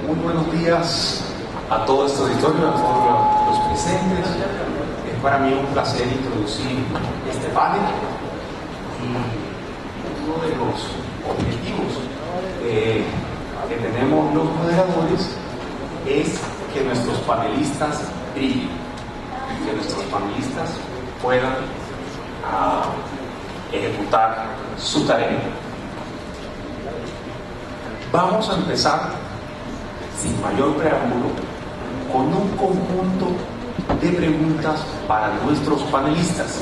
Muy buenos días a todo este auditorio, a todos los presentes. Es para mí un placer introducir este panel y uno de los objetivos que tenemos los moderadores es que nuestros panelistas brillen, que nuestros panelistas puedan ejecutar su tarea. Vamos a empezar, sin mayor preámbulo, con un conjunto de preguntas para nuestros panelistas.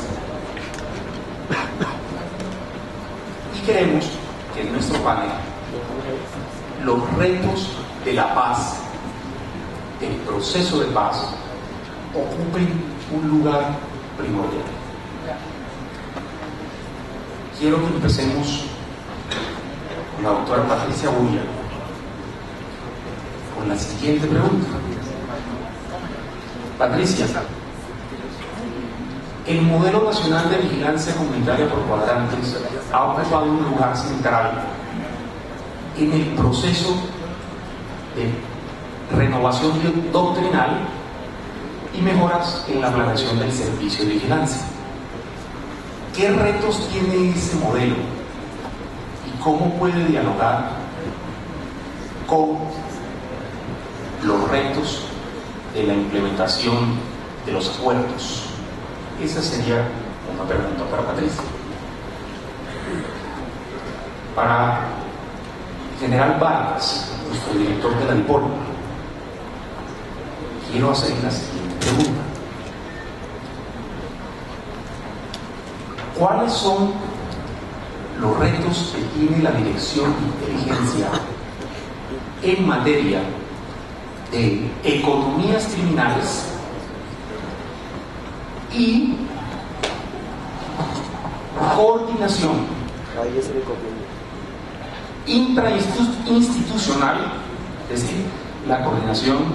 Y queremos que en nuestro panel los retos de la paz, del proceso de paz, ocupen un lugar primordial. Quiero que empecemos con la doctora Patricia Bulla con la siguiente pregunta. Patricia, el modelo nacional de vigilancia comunitaria por cuadrantes ha ocupado un lugar central en el proceso de renovación doctrinal y mejoras en la planeación del servicio de vigilancia. ¿Qué retos tiene ese modelo y cómo puede dialogar con los retos de la implementación de los acuerdos? Esa sería una pregunta para Patricia. Para General Vargas, nuestro director de la DIPOL, quiero hacer la siguiente pregunta. ¿Cuáles son los retos que tiene la Dirección de Inteligencia en materia de economías criminales y coordinación intrainstitucional, es decir, la coordinación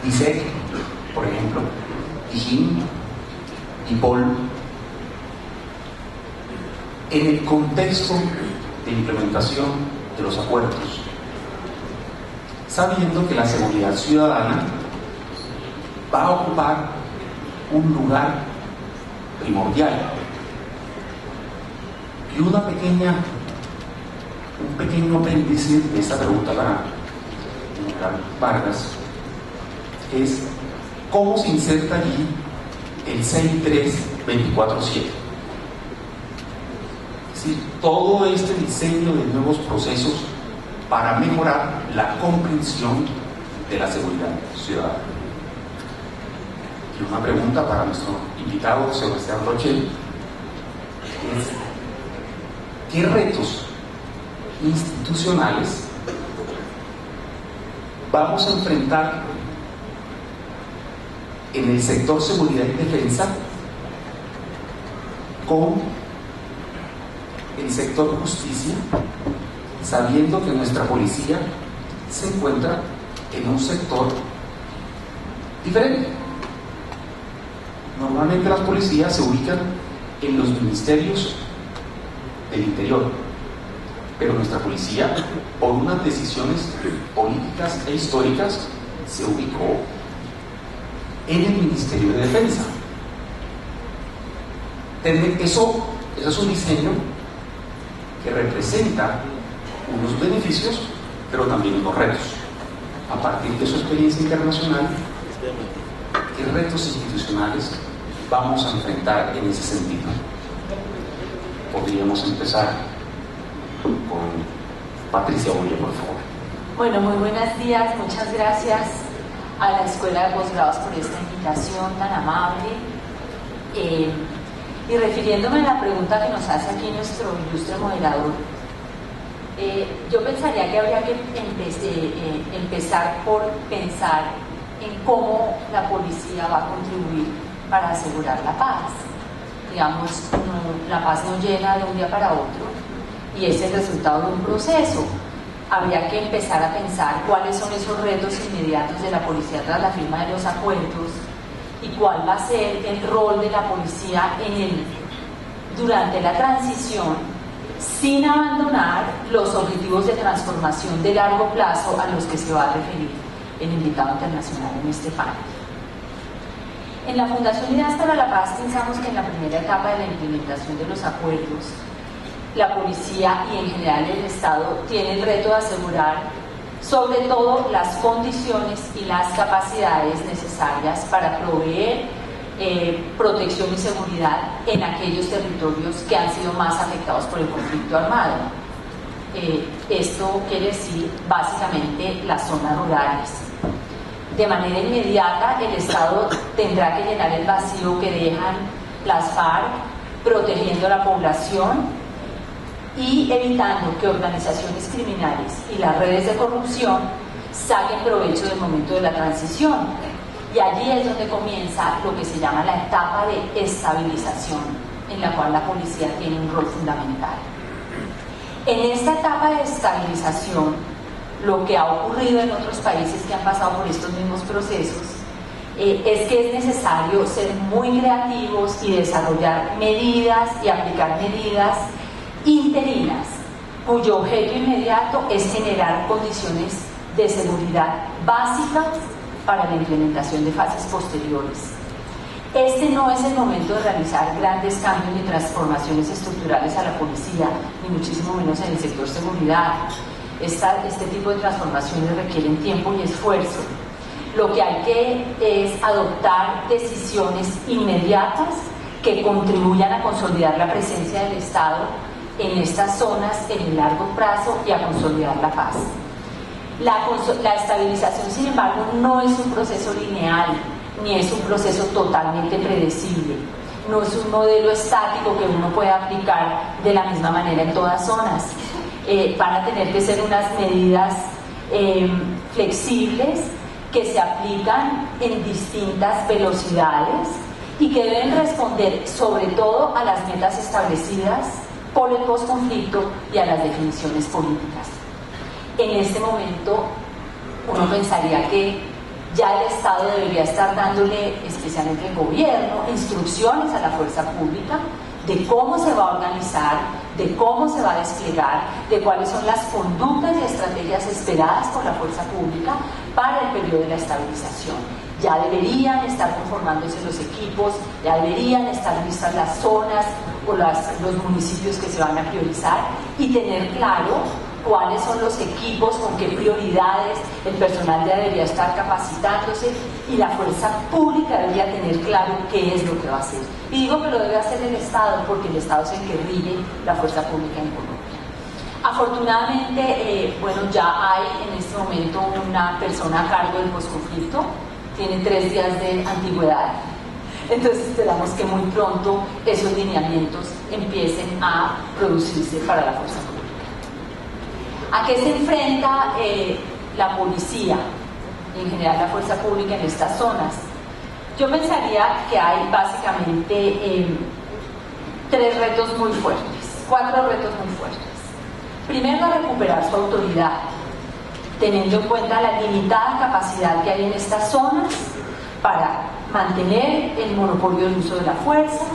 DISEC, por ejemplo, DIJÍN, DIPOL, en el contexto de implementación de los acuerdos, sabiendo que la seguridad ciudadana va a ocupar un lugar primordial? Y un pequeño apéndice de esta pregunta para General Vargas es cómo se inserta allí el 63247. Es decir, todo este diseño de nuevos procesos para mejorar la comprensión de la seguridad ciudadana. Y una pregunta para nuestro invitado Sebastián Rochel es: ¿qué retos institucionales vamos a enfrentar en el sector seguridad y defensa con el sector justicia, sabiendo que nuestra policía se encuentra en un sector diferente? Normalmente las policías se ubican en los ministerios del interior, pero nuestra policía, por unas decisiones políticas e históricas, se ubicó en el Ministerio de Defensa. Eso es un diseño que representa unos beneficios, pero también unos retos. A partir de su experiencia internacional, ¿qué retos institucionales vamos a enfrentar en ese sentido? Podríamos empezar con Patricia Bulla, por favor. Bueno, muy buenos días, muchas gracias a la Escuela de Posgrados por esta invitación tan amable. Y refiriéndome a la pregunta que nos hace aquí nuestro ilustre moderador, yo pensaría que habría que empezar por pensar en cómo la policía va a contribuir para asegurar la paz. Digamos, la paz no llega de un día para otro y es el resultado de un proceso. Habría que empezar a pensar cuáles son esos retos inmediatos de la policía tras la firma de los acuerdos y cuál va a ser el rol de la policía durante la transición sin abandonar los objetivos de transformación de largo plazo a los que se va a referir el invitado internacional en este panel. En la Fundación Ideas para la Paz pensamos que en la primera etapa de la implementación de los acuerdos, la policía y en general el Estado tiene el reto de asegurar sobre todo las condiciones y las capacidades necesarias para proveer protección y seguridad en aquellos territorios que han sido más afectados por el conflicto armado. Esto quiere decir básicamente las zonas rurales. De manera inmediata el Estado tendrá que llenar el vacío que dejan las FARC, protegiendo a la población y evitando que organizaciones criminales y las redes de corrupción saquen provecho del momento de la transición. Y allí es donde comienza lo que se llama la etapa de estabilización, en la cual la policía tiene un rol fundamental. En esta etapa de estabilización, lo que ha ocurrido en otros países que han pasado por estos mismos procesos es que es necesario ser muy creativos y desarrollar medidas y aplicar medidas interinas, cuyo objeto inmediato es generar condiciones de seguridad básicas para la implementación de fases posteriores. Este no es el momento de realizar grandes cambios ni transformaciones estructurales a la policía, ni muchísimo menos en el sector seguridad. Este tipo de transformaciones requieren tiempo y esfuerzo. Lo que hay que es adoptar decisiones inmediatas que contribuyan a consolidar la presencia del Estado en estas zonas en el largo plazo y a consolidar la paz. La estabilización, sin embargo, no es un proceso lineal, ni es un proceso totalmente predecible. No es un modelo estático que uno pueda aplicar de la misma manera en todas zonas. Van a tener que ser unas medidas flexibles que se aplican en distintas velocidades y que deben responder sobre todo a las metas establecidas por el posconflicto y a las definiciones políticas. En este momento uno pensaría que ya el Estado debería estar dándole, especialmente el gobierno, instrucciones a la fuerza pública de cómo se va a organizar, de cómo se va a desplegar, de cuáles son las conductas y estrategias esperadas por la fuerza pública para el periodo de la estabilización. Ya deberían estar conformándose los equipos, ya deberían estar listas las zonas o los municipios que se van a priorizar y tener claro cuáles son los equipos, con qué prioridades, el personal ya debería estar capacitándose y la fuerza pública debería tener claro qué es lo que va a hacer. Y digo que lo debe hacer el Estado porque el Estado es el que rige la fuerza pública en Colombia. Afortunadamente, bueno, ya hay en este momento una persona a cargo del posconflicto, tiene 3 días de antigüedad, entonces esperamos que muy pronto esos lineamientos empiecen a producirse para la fuerza pública. ¿A qué se enfrenta la policía y en general la fuerza pública en estas zonas? Yo pensaría que hay básicamente 3 retos muy fuertes, 4 retos muy fuertes. Primero, recuperar su autoridad, teniendo en cuenta la limitada capacidad que hay en estas zonas para mantener el monopolio del uso de la fuerza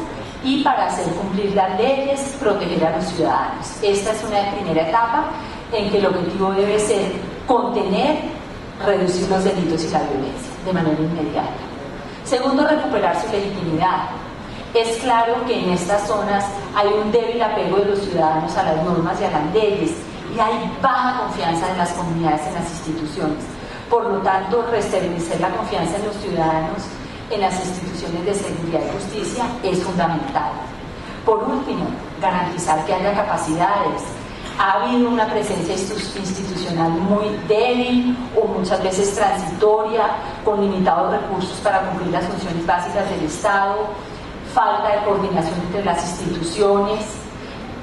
y para hacer cumplir las leyes, proteger a los ciudadanos. Esta es una primera etapa en que el objetivo debe ser contener, reducir los delitos y la violencia de manera inmediata. Segundo, recuperar su legitimidad. Es claro que en estas zonas hay un débil apego de los ciudadanos a las normas y a las leyes y hay baja confianza en las comunidades, en las instituciones. Por lo tanto, restablecer la confianza en los ciudadanos en las instituciones de seguridad y justicia es fundamental. Por último, garantizar que haya capacidades. Ha habido una presencia institucional muy débil o muchas veces transitoria, con limitados recursos para cumplir las funciones básicas del Estado, falta de coordinación entre las instituciones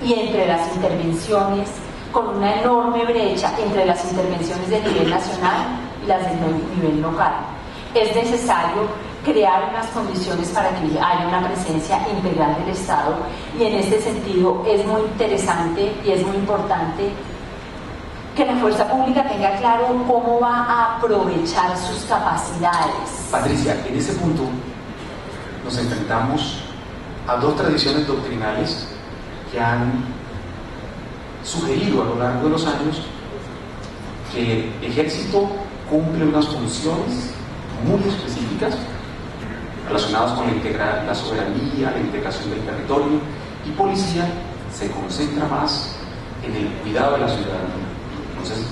y entre las intervenciones, con una enorme brecha entre las intervenciones de nivel nacional y las de nivel local. Es necesario crear unas condiciones para que haya una presencia integral del Estado y en este sentido es muy interesante y es muy importante que la fuerza pública tenga claro cómo va a aprovechar sus capacidades. Patricia, en ese punto nos enfrentamos a 2 tradiciones doctrinales que han sugerido a lo largo de los años que el ejército cumple unas funciones muy específicas relacionadas con la soberanía, la integración del territorio, y policía se concentra más en el cuidado de la ciudadanía. Entonces,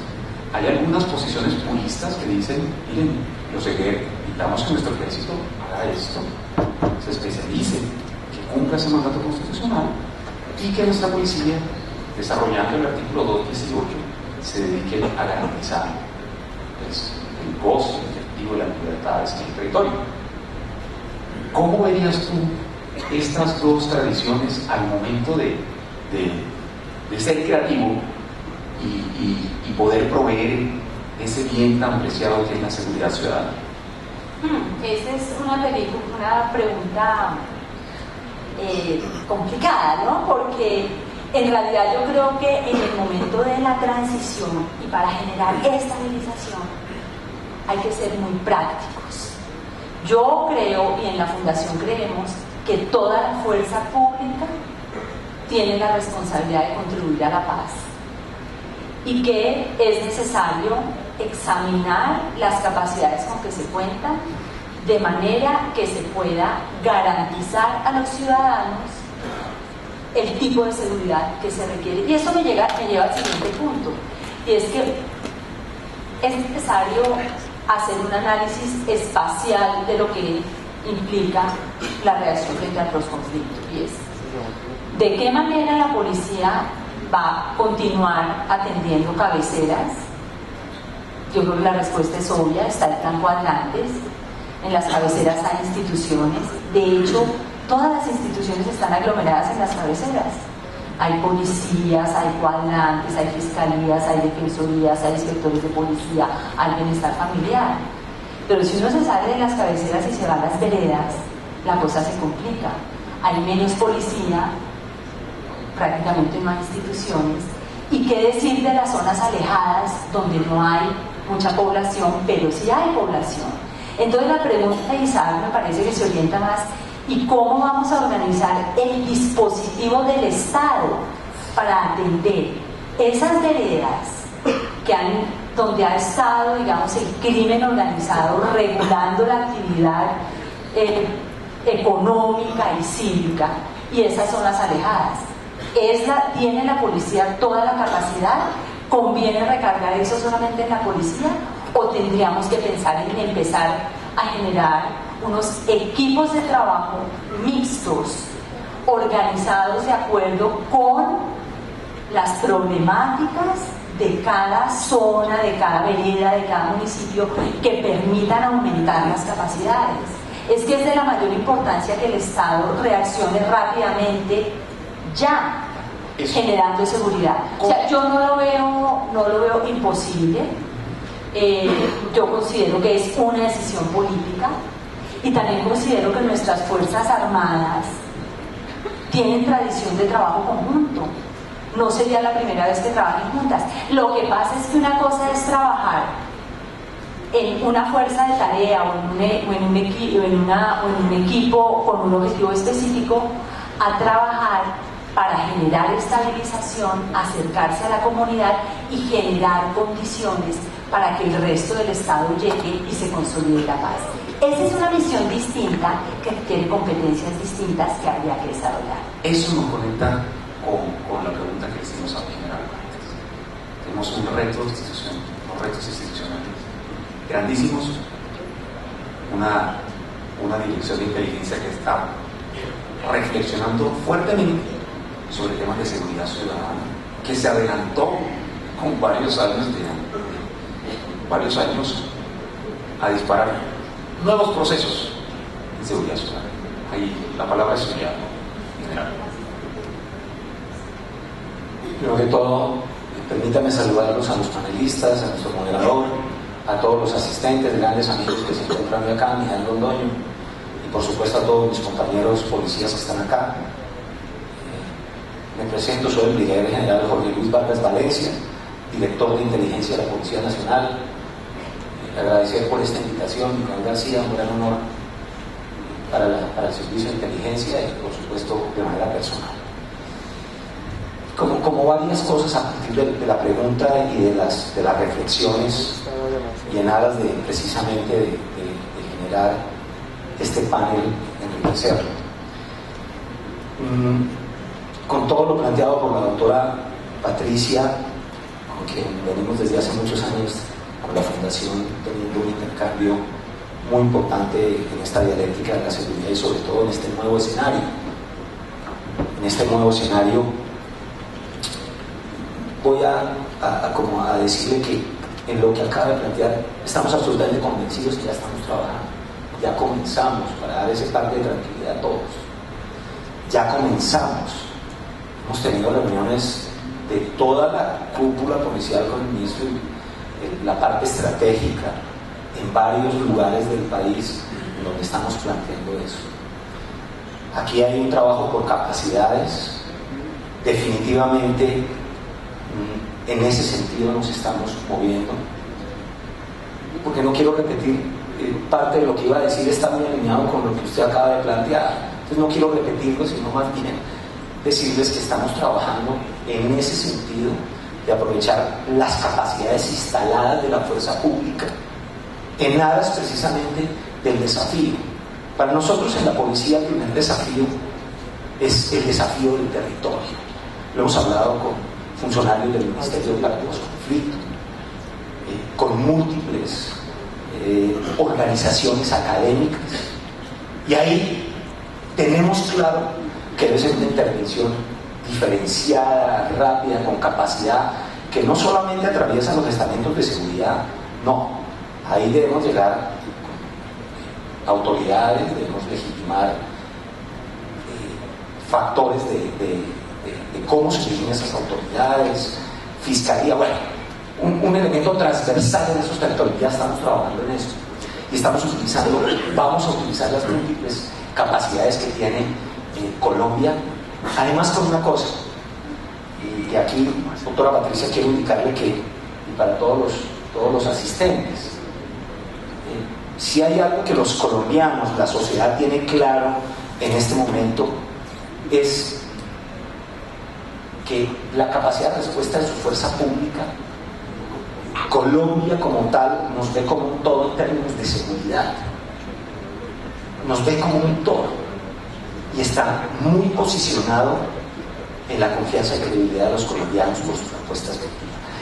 hay algunas posiciones puristas que dicen, miren, necesitamos que nuestro ejército haga esto, se especialice, que cumpla ese mandato constitucional, y que nuestra policía, desarrollando el artículo 218, se dedique a garantizar pues, el goce efectivo de las libertades en el territorio. ¿Cómo verías tú estas dos tradiciones al momento de ser creativo y poder proveer ese bien tan preciado que es la seguridad ciudadana? Esa es una pregunta complicada, ¿no? Porque en realidad yo creo que en el momento de la transición y para generar estabilización hay que ser muy prácticos. Yo creo, y en la Fundación creemos, que toda la fuerza pública tiene la responsabilidad de contribuir a la paz y que es necesario examinar las capacidades con que se cuentan de manera que se pueda garantizar a los ciudadanos el tipo de seguridad que se requiere. Y eso me lleva al siguiente punto, y es que es necesario hacer un análisis espacial de lo que implica la reacción frente a los conflictos, y es de qué manera la policía va a continuar atendiendo cabeceras. Yo creo que la respuesta es obvia, está el plan Cuadrantes. En las cabeceras hay instituciones, de hecho todas las instituciones están aglomeradas en las cabeceras. Hay policías, hay cuadrantes, hay fiscalías, hay defensorías, hay inspectores de policía, hay bienestar familiar. Pero si uno se sale de las cabeceras y se va a las veredas, la cosa se complica. Hay menos policía, prácticamente no hay instituciones. ¿Y qué decir de las zonas alejadas donde no hay mucha población, pero sí hay población? Entonces la pregunta, Isabel, me parece que se orienta más: ¿y cómo vamos a organizar el dispositivo del Estado para atender esas veredas donde ha estado, digamos, el crimen organizado regulando la actividad económica y cívica, y esas zonas alejadas? ¿Tiene la policía toda la capacidad? ¿Conviene recargar eso solamente en la policía? ¿O tendríamos que pensar en empezar a generar unos equipos de trabajo mixtos, organizados de acuerdo con las problemáticas de cada zona, de cada vereda, de cada municipio, que permitan aumentar las capacidades? Es que es de la mayor importancia que el Estado reaccione rápidamente ya, generando seguridad. O sea, yo no lo veo imposible. Yo considero que es una decisión política, y también considero que nuestras Fuerzas Armadas tienen tradición de trabajo conjunto. No sería la primera vez que trabajen juntas. Lo que pasa es que una cosa es trabajar en una fuerza de tarea o en un equipo con un objetivo específico, a trabajar para generar estabilización, acercarse a la comunidad y generar condiciones para que el resto del Estado llegue y se consolide la paz. Esa es una visión distinta que tiene competencias distintas que habría que desarrollar. Eso nos conecta con la pregunta que hicimos al general antes. Tenemos unos retos institucionales grandísimos, una dirección de inteligencia que está reflexionando fuertemente sobre temas de seguridad ciudadana, que se adelantó con varios años a disparar nuevos procesos en seguridad ciudadana. Ahí la palabra es suya, general. Primero que todo, permítame saludarlos a los panelistas, a nuestro moderador, a todos los asistentes, grandes amigos que se encuentran hoy acá, Miguel Londoño, y por supuesto a todos mis compañeros policías que están acá. Me presento, soy el brigadier general Jorge Luis Vargas Valencia, director de inteligencia de la Policía Nacional. Agradecer por esta invitación, Miguel García, un gran honor para el servicio de inteligencia y por supuesto de manera personal. como varias cosas a partir de la pregunta y de las reflexiones, y en aras de precisamente de generar este panel, enriquecerlo. Con todo lo planteado por la doctora Patricia, con quien venimos desde hace muchos años con la Fundación teniendo un intercambio muy importante en esta dialéctica de la seguridad y sobre todo en este nuevo escenario. En este nuevo escenario voy a decirle que en lo que acaba de plantear estamos absolutamente convencidos que ya estamos trabajando, ya comenzamos para dar ese parte de tranquilidad a todos, ya comenzamos, hemos tenido reuniones de toda la cúpula policial con el ministro y la parte estratégica en varios lugares del país en donde estamos planteando eso. Aquí hay un trabajo por capacidades, definitivamente en ese sentido nos estamos moviendo, porque no quiero repetir parte de lo que iba a decir, está muy alineado con lo que usted acaba de plantear, entonces no quiero repetirlo, sino más bien decirles que estamos trabajando en ese sentido de aprovechar las capacidades instaladas de la fuerza pública en aras precisamente del desafío. Para nosotros en la policía el primer desafío es el desafío del territorio. Lo hemos hablado con funcionarios del Ministerio para los Conflictos, con múltiples organizaciones académicas, y ahí tenemos claro que debe ser una intervención diferenciada, rápida, con capacidad, que no solamente atraviesa los estamentos de seguridad, no, ahí debemos llegar autoridades, debemos legitimar factores de cómo se dirigen esas autoridades, fiscalía, bueno, un elemento transversal en esos territorios. Ya estamos trabajando en eso y vamos a utilizar las múltiples capacidades que tiene Colombia, además con una cosa, y aquí, doctora Patricia, quiero indicarle que, y para todos los asistentes, si hay algo que los colombianos, la sociedad tiene claro en este momento, es que la capacidad de respuesta de su fuerza pública, Colombia como tal nos ve como un todo en términos de seguridad, nos ve como un todo y está muy posicionado en la confianza y credibilidad de los colombianos por sus propuestas de vida,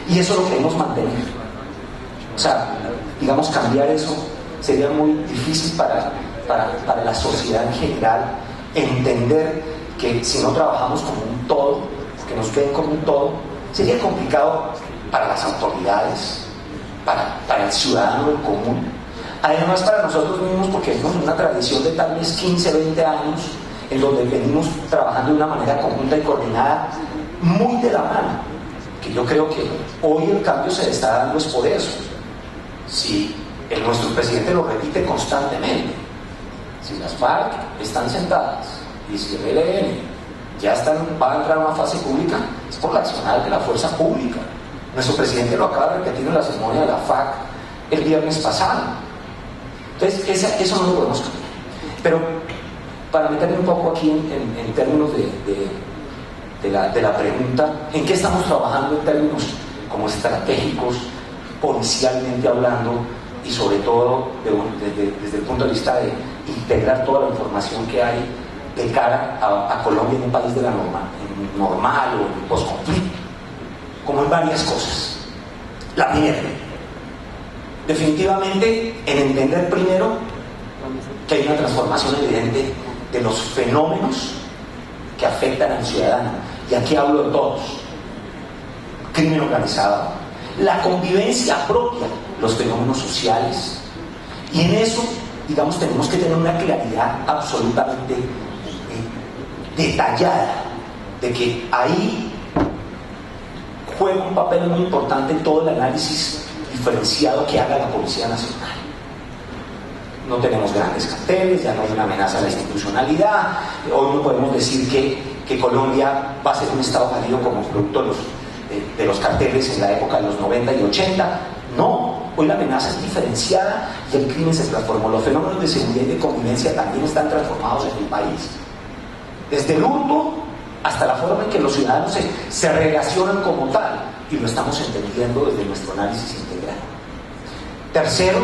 y eso lo queremos mantener. O sea, digamos, cambiar eso sería muy difícil para la sociedad en general, entender que si no trabajamos como un todo, que nos ven como un todo, sería complicado para las autoridades, para el ciudadano en común, además para nosotros mismos, porque tenemos una tradición de tal vez 15, 20 años en donde venimos trabajando de una manera conjunta y coordinada, muy de la mano, que yo creo que hoy el cambio se está dando es por eso. Si nuestro presidente lo repite constantemente, si las FARC están sentadas y si el ELN va a entrar a una fase pública, es por la accionar de la fuerza pública. Nuestro presidente lo acaba de repetir en la ceremonia de la FAC el viernes pasado. Entonces, eso no lo podemos cambiar. Pero para meterme un poco aquí en términos de la pregunta, ¿en qué estamos trabajando en términos como estratégicos, policialmente hablando, y sobre todo desde el punto de vista de integrar toda la información que hay de cara a Colombia en un país de la normal o en posconflicto, como en varias cosas? La primera, definitivamente, en entender primero que hay una transformación evidente de los fenómenos que afectan al ciudadano, y aquí hablo de todos: crimen organizado, la convivencia propia, los fenómenos sociales, y en eso, digamos, tenemos que tener una claridad absolutamente detallada de que ahí juega un papel muy importante todo el análisis diferenciado que haga la Policía Nacional. No tenemos grandes carteles, ya no hay una amenaza a la institucionalidad, hoy no podemos decir que Colombia va a ser un estado fallido como producto de los carteles en la época de los 90 y 80, no, hoy la amenaza es diferenciada y el crimen se transformó, los fenómenos de seguridad y de convivencia también están transformados en el país, desde el hurto hasta la forma en que los ciudadanos se relacionan como tal, y lo estamos entendiendo desde nuestro análisis integral. Tercero,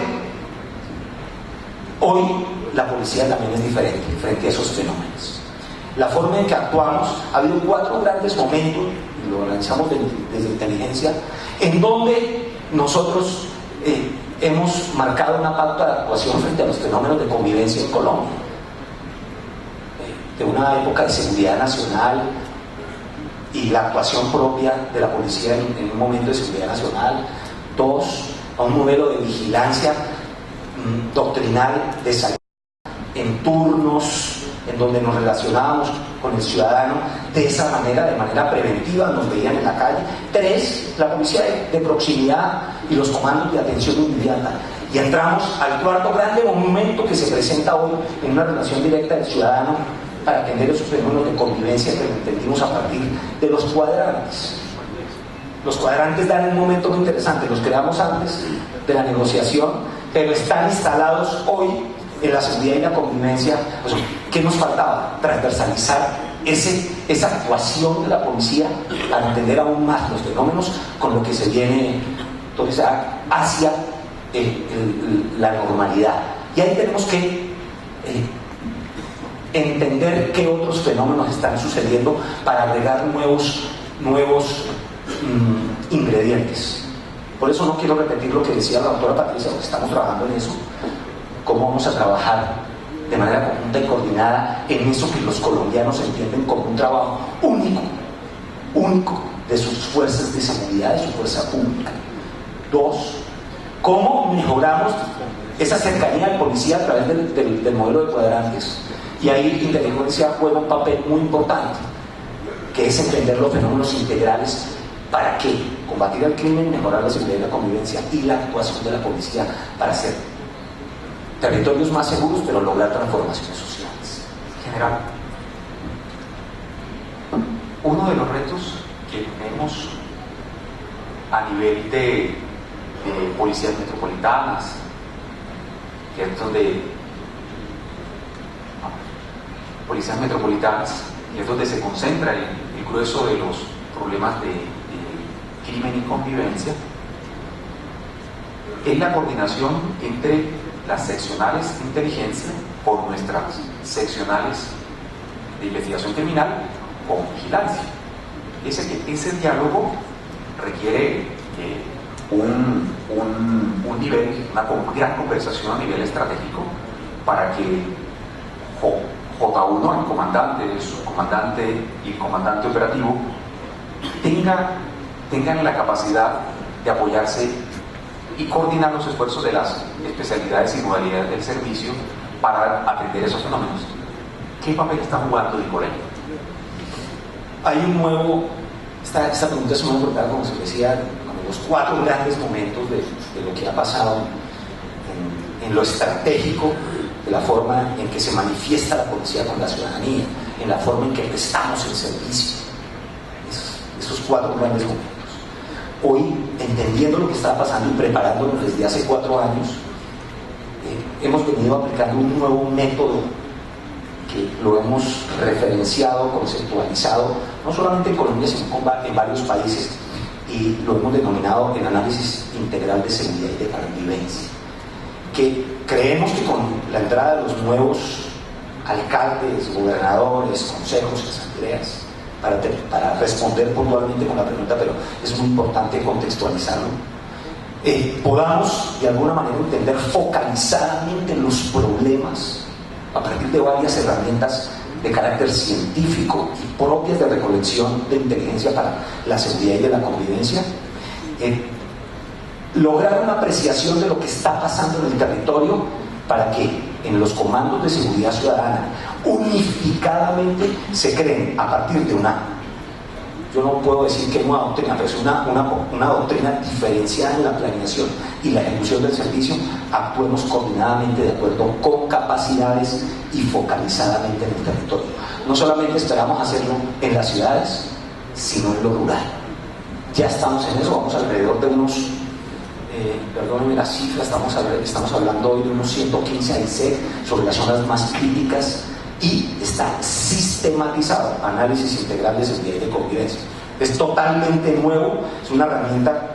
hoy la policía también es diferente frente a esos fenómenos. La forma en que actuamos, ha habido 4 grandes momentos, y lo analizamos desde inteligencia, en donde nosotros hemos marcado una pauta de actuación frente a los fenómenos de convivencia en Colombia. De una época de seguridad nacional y la actuación propia de la policía en un momento de seguridad nacional. 2, a un modelo de vigilancia doctrinal de salud en turnos, en donde nos relacionábamos con el ciudadano de esa manera, de manera preventiva, nos veían en la calle. 3, la policía de proximidad y los comandos de atención inmediata. Y entramos al 4º grande momento que se presenta hoy en una relación directa del ciudadano para atender esos fenómenos de convivencia que entendimos a partir de los cuadrantes. Los cuadrantes dan un momento muy interesante, los creamos antes de la negociación, pero están instalados hoy en la seguridad y la convivencia. Pues, ¿qué nos faltaba? Transversalizar esa actuación de la policía para entender aún más los fenómenos con lo que se viene entonces hacia la normalidad. Y ahí tenemos que entender qué otros fenómenos están sucediendo para agregar nuevos ingredientes. Por eso no quiero repetir lo que decía la doctora Patricia, porque estamos trabajando en eso. Cómo vamos a trabajar de manera conjunta y coordinada en eso que los colombianos entienden como un trabajo único de sus fuerzas de seguridad, de su fuerza pública. 2, cómo mejoramos esa cercanía al policía a través del modelo de cuadrantes. Y ahí inteligencia juega un papel muy importante, que es entender los fenómenos integrales. ¿Para qué? Combatir el crimen, mejorar la seguridad y la convivencia, y la actuación de la policía para hacer territorios más seguros, pero lograr transformaciones sociales. General, uno de los retos que tenemos a nivel de policías metropolitanas, que es donde policías metropolitanas, y es donde se concentra el grueso de los problemas de crimen y convivencia, es la coordinación entre las seccionales de inteligencia por nuestras seccionales de investigación criminal con vigilancia. Ese diálogo requiere un nivel, una gran conversación a nivel estratégico para que J1, el comandante, el subcomandante y el comandante operativo tengan la capacidad de apoyarse y coordinar los esfuerzos de las especialidades y modalidades del servicio para atender esos fenómenos. ¿Qué papel está jugando DICOLEM? Hay un nuevo, esta pregunta es muy importante, como se decía, como los 4 grandes momentos de lo que ha pasado en lo estratégico, de la forma en que se manifiesta la policía con la ciudadanía, en la forma en que prestamos el servicio. Esos 4 grandes momentos. Hoy, entendiendo lo que está pasando y preparándonos desde hace 4 años, hemos venido aplicando un nuevo método que lo hemos referenciado, conceptualizado, no solamente en Colombia, sino en varios países, y lo hemos denominado el análisis integral de seguridad y de convivencia, que creemos que con la entrada de los nuevos alcaldes, gobernadores, consejos, asambleas, para responder puntualmente con la pregunta, pero es muy importante contextualizarlo, podamos de alguna manera entender focalizadamente los problemas a partir de varias herramientas de carácter científico y propias de recolección de inteligencia para la seguridad y de la convivencia, lograr una apreciación de lo que está pasando en el territorio para que en los comandos de seguridad ciudadana unificadamente se creen a partir de yo no puedo decir que es una doctrina, pero es una doctrina diferenciada en la planeación y la ejecución del servicio, actuemos coordinadamente de acuerdo con capacidades y focalizadamente en el territorio. No solamente esperamos hacerlo en las ciudades, sino en lo rural. Ya estamos en eso, vamos alrededor de unos, perdónenme la cifra, estamos hablando hoy de unos 115 AICEC sobre las zonas más críticas y está sistematizado, análisis integral de seguridad y de convivencia. Es totalmente nuevo, es una herramienta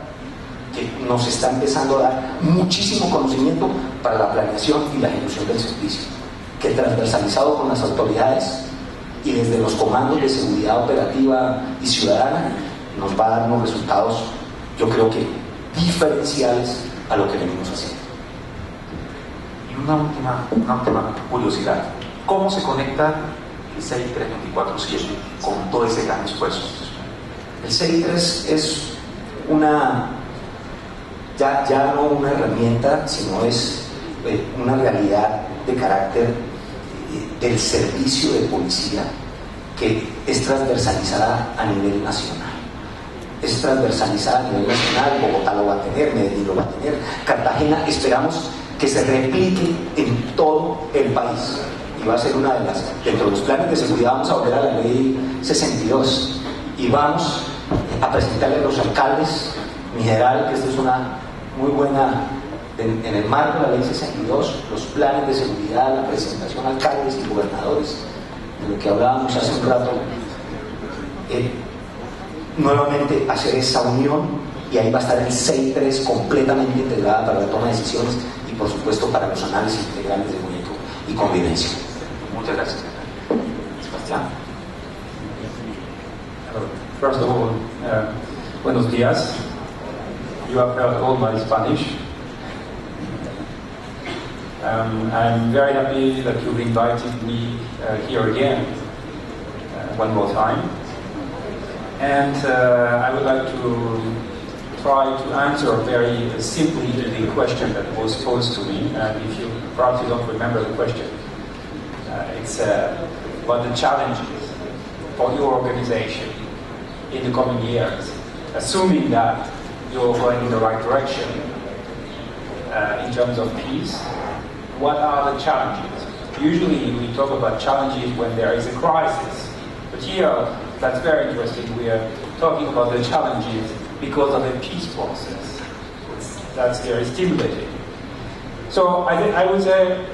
que nos está empezando a dar muchísimo conocimiento para la planeación y la ejecución del servicio, que transversalizado con las autoridades y desde los comandos de seguridad operativa y ciudadana nos va a dar unos resultados, yo creo que diferenciales a lo que venimos haciendo. Y una última curiosidad, ¿cómo se conecta el CI 324/7 con todo ese gran esfuerzo? El CI 3 es ya no una herramienta, sino es una realidad de carácter del servicio de policía que es transversalizada a nivel nacional. Es transversalizada a nivel nacional, Bogotá lo va a tener, Medellín lo va a tener, Cartagena esperamos que se replique en todo el país. Y va a ser una de las, dentro de los planes de seguridad vamos a volver a la ley 62 y vamos a presentarle a los alcaldes, mi general, que esto es una muy buena, en el marco de la ley 62, los planes de seguridad, la presentación a alcaldes y gobernadores, de lo que hablábamos hace un rato, nuevamente hacer esa unión, y ahí va a estar el CI 3 completamente integrada para la toma de decisiones y por supuesto para los análisis integrales de muñeco y convivencia. Muchas gracias. Sebastián. First of all, buenos días. You have heard all my Spanish. I'm very happy that you've invited me here again, one more time. And I would like to try to answer very simply the question that was posed to me. And if you perhaps you don't remember the question, it's about the challenges for your organization in the coming years, assuming that you're going in the right direction in terms of peace. What are the challenges? Usually we talk about challenges when there is a crisis, but here that's very interesting. We are talking about the challenges because of the peace process. That's very stimulating. So I would say,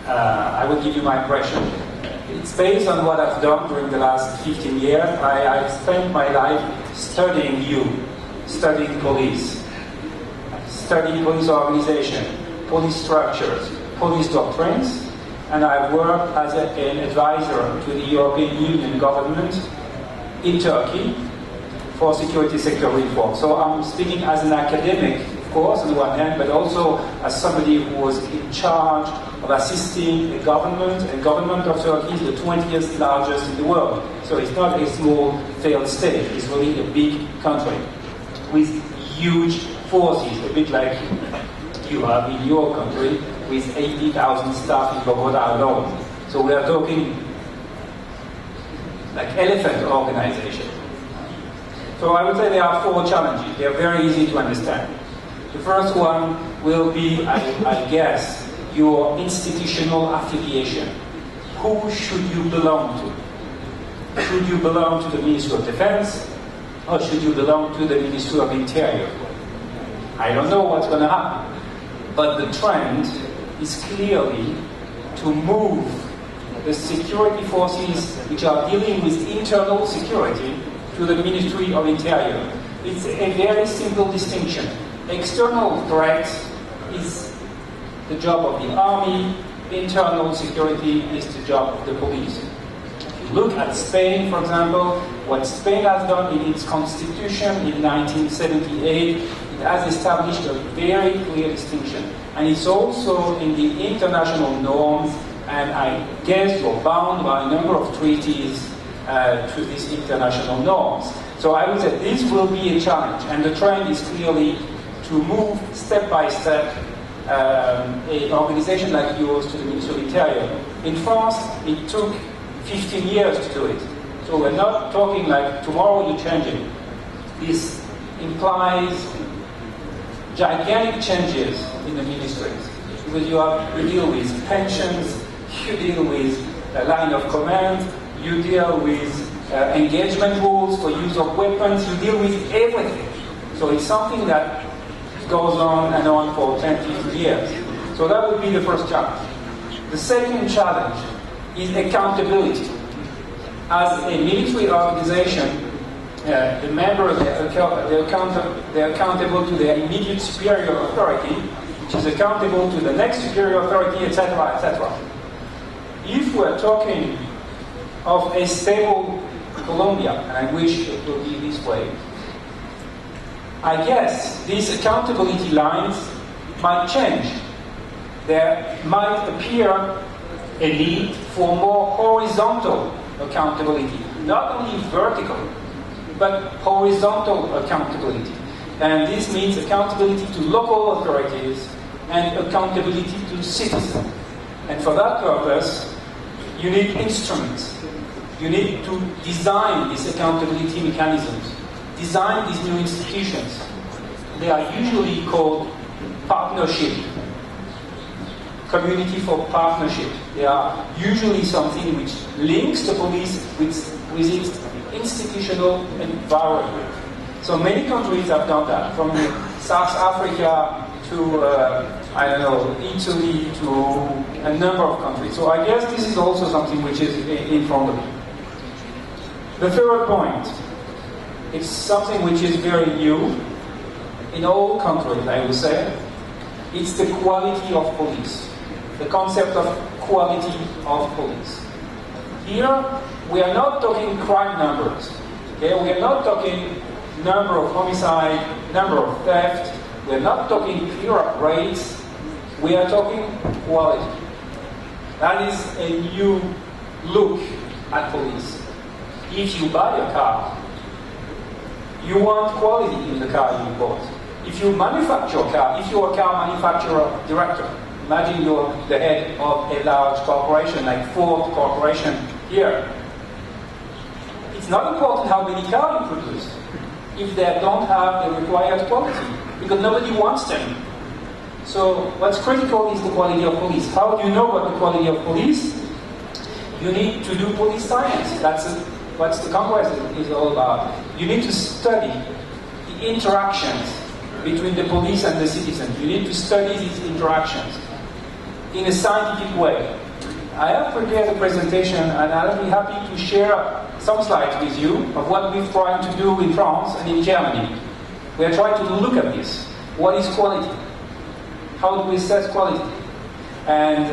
I would give you my impression. It's based on what I've done during the last 15 years. I spent my life studying studying police, studying police organization, police structures, police doctrines, and I've worked as an advisor to the European Union government in Turkey for security sector reform. So I'm speaking as an academic, of course, on the one hand, but also as somebody who was in charge of assisting the government. And government of Turkey is the 20th largest in the world. So it's not a small failed state, it's really a big country with huge forces, a bit like you have in your country, with 80,000 staff in Bogota alone. So we are talking like elephant organization. So I would say there are 4 challenges. They are very easy to understand. The first one will be, I guess, your institutional affiliation. Who should you belong to? Should you belong to the Ministry of Defense, or should you belong to the Ministry of Interior? I don't know what's going to happen, but the trend is clearly to move the security forces which are dealing with internal security to the Ministry of Interior. It's a very simple distinction. External threat is the job of the army, internal security is the job of the police. If you look at Spain, for example, what Spain has done in its constitution in 1978, it has established a very clear distinction. And it's also in the international norms, and I guess you're bound by a number of treaties to these international norms. So I would say this will be a challenge, and the trend is clearly to move step by step an organization like yours to the Ministry of Interior. In France, it took 15 years to do it. So we're not talking like tomorrow you change it. This implies gigantic changes in the ministries, because you deal with pensions, you deal with a line of command, you deal with engagement rules for use of weapons, you deal with everything. So it's something that goes on and on for 10, 15 years. So that would be the first challenge. The second challenge is accountability. As a military organization, the members they're accountable to their immediate superior authority, which is accountable to the next superior authority, etc., etc. If we're talking of a stable Colombia, and I wish it would be this way, I guess these accountability lines might change. There might appear a need for more horizontal accountability, not only vertical, but horizontal accountability. And this means accountability to local authorities and accountability to citizens. And for that purpose, you need instruments. You need to design these accountability mechanisms, design these new institutions. They are usually called partnership, community for partnership. They are usually something which links the police with its institutional environment. So many countries have done that, from South Africa to, Italy to a number of countries. So I guess this is also something which is in front of you. The third point, it's something which is very new in all countries, I would say. It's the quality of police, the concept of quality of police. Here, we are not talking crime numbers. Okay? We are not talking number of homicide, number of theft. We are not talking clear-up rates. We are talking quality. That is a new look at police. If you buy a car, you want quality in the car you bought. If you manufacture a car, if you're a car manufacturer director, imagine you're the head of a large corporation like Ford Corporation here. It's not important how many cars you produce if they don't have the required quality, because nobody wants them. So what's critical is the quality of police. How do you know what the quality of police? You need to do police science. That's what the Congress is all about. You need to study the interactions between the police and the citizen. You need to study these interactions in a scientific way. I have prepared a presentation, and I'll be happy to share some slides with you of what we're trying to do in France and in Germany. We are trying to look at this. What is quality? How do we assess quality? And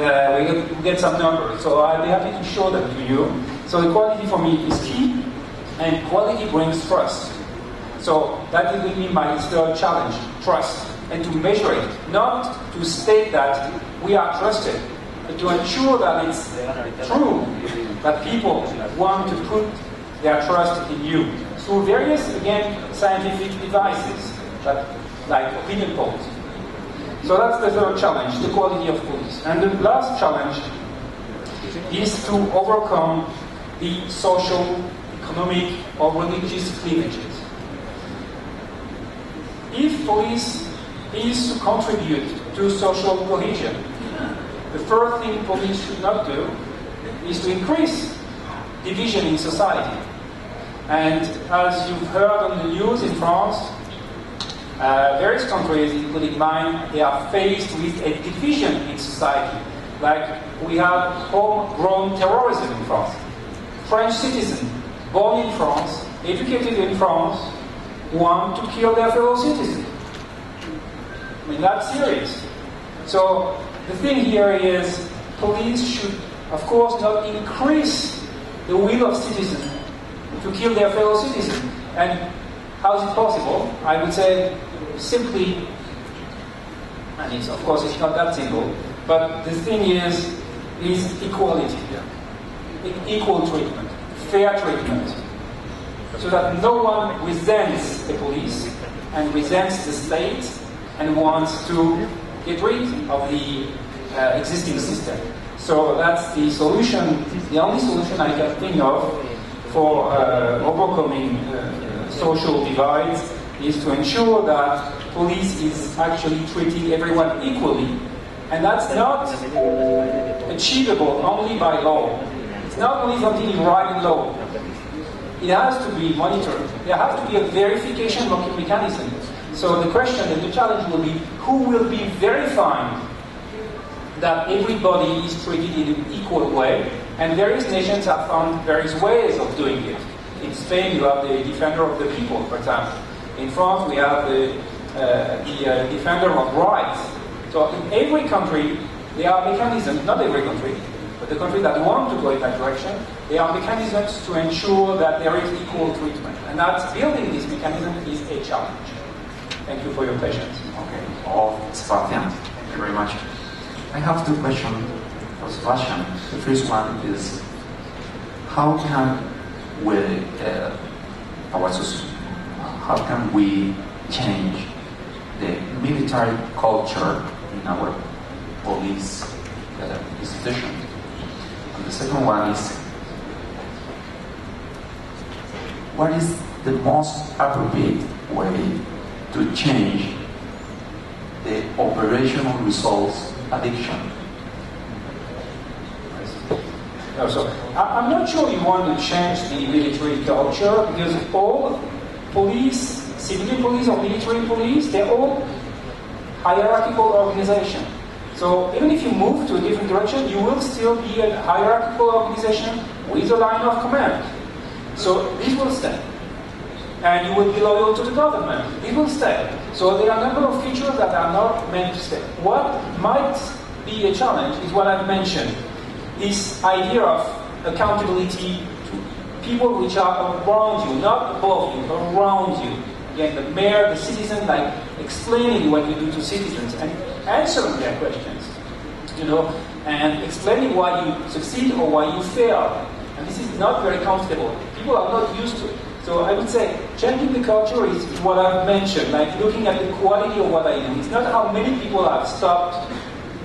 we get some numbers. So I'll be happy to show them to you. So the quality for me is key, and quality brings trust. So that will be my third challenge, trust. And to measure it, not to state that we are trusted, but to ensure that it's true, that people want to put their trust in you through various, again, scientific devices, like opinion polls. So that's the third challenge, the quality of police. And the last challenge is to overcome the social, economic, or religious cleavages. If police is to contribute to social cohesion, the first thing police should not do is to increase division in society. And as you've heard on the news in France, various countries, including mine, they are faced with a division in society. Like we have homegrown terrorism in France. French citizens, born in France, educated in France, want to kill their fellow citizens. I mean, that's serious. So the thing here is, police should, of course, not increase the will of citizens to kill their fellow citizens. And how is it possible? I would say simply, and it's, of course, it's not that simple, but the thing is equality, equal treatment, fair treatment, so that no one resents the police and resents the state and wants to get rid of the existing system. So that's the solution, the only solution I can think of for overcoming social divides is to ensure that police is actually treating everyone equally. And that's not achievable only by law. It's not only something you write in law. It has to be monitored. There has to be a verification mechanism. So the question and the challenge will be, who will be verifying that everybody is treated in an equal way, And various nations have found various ways of doing it. In Spain, you have the defender of the people, for example. In France, we have the defender of rights. So in every country, there are mechanisms, not every country, but the countries that want to go in that direction, there are mechanisms to ensure that there is equal treatment. And that building this mechanism is a challenge. Thank you for your patience. Okay. Sebastian, thank you very much. I have two questions for Sebastian. The first one is, how can we change the military culture in our police institution? And the second one is, what is the most appropriate way to change the operational results addiction? No, so I'm not sure you want to change the military culture, because all police, civilian police or military police, they're all hierarchical organization. So even if you move to a different direction, you will still be a hierarchical organization with a line of command. So this will stay. And you will be loyal to the government. It will stay. So there are a number of features that are not meant to stay. What might be a challenge is what I've mentioned. This idea of accountability to people which are around you, not above you, around you. Again, the mayor, the citizen, like explaining what you do to citizens and answering their questions, and explaining why you succeed or why you fail. And this is not very comfortable. People are not used to it. So I would say changing the culture is what I've mentioned, like looking at the quality of what I do. It's not how many people I've stopped,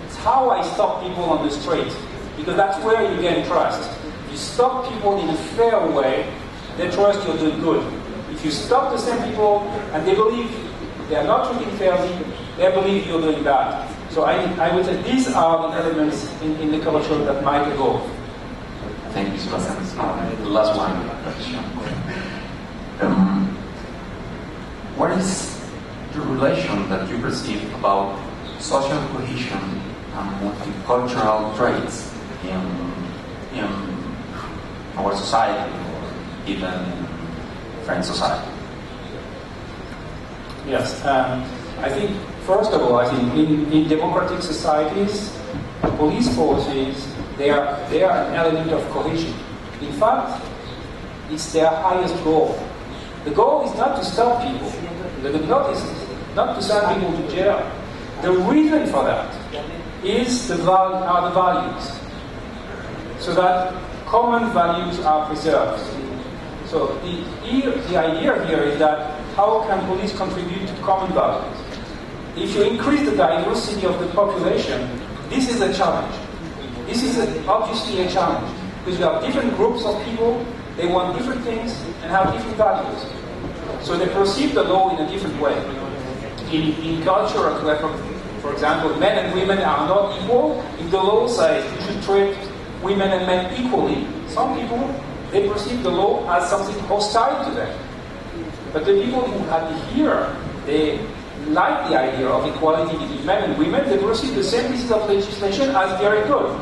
it's how I stop people on the street. Because that's where you gain trust. You stop people in a fair way, they trust you're doing good. If you stop the same people and they believe they are not treating fairly, they believe you're doing bad. So I would say these are the elements in the culture that might evolve. Thank you, Sebastian. The last one. What is the relation that you perceive about social cohesion and multicultural traits in our society, or even French society? Yes, I think first of all, in democratic societies, police forces they are an element of cohesion. In fact, it's their highest goal. The goal is not to stop people. The goal is not to send people to jail. The reason for that is the values, so that common values are preserved. So the idea here is that how can police contribute to common values? If you increase the diversity of the population, this is a challenge. This is obviously a challenge, because you have different groups of people, they want different things and have different values. So they perceive the law in a different way. In culture, for example, men and women are not equal. If the law says you should treat women and men equally, some people, they perceive the law as something hostile to them. But the people who adhere, they like the idea of equality between men and women, they perceive the same pieces of legislation as very good.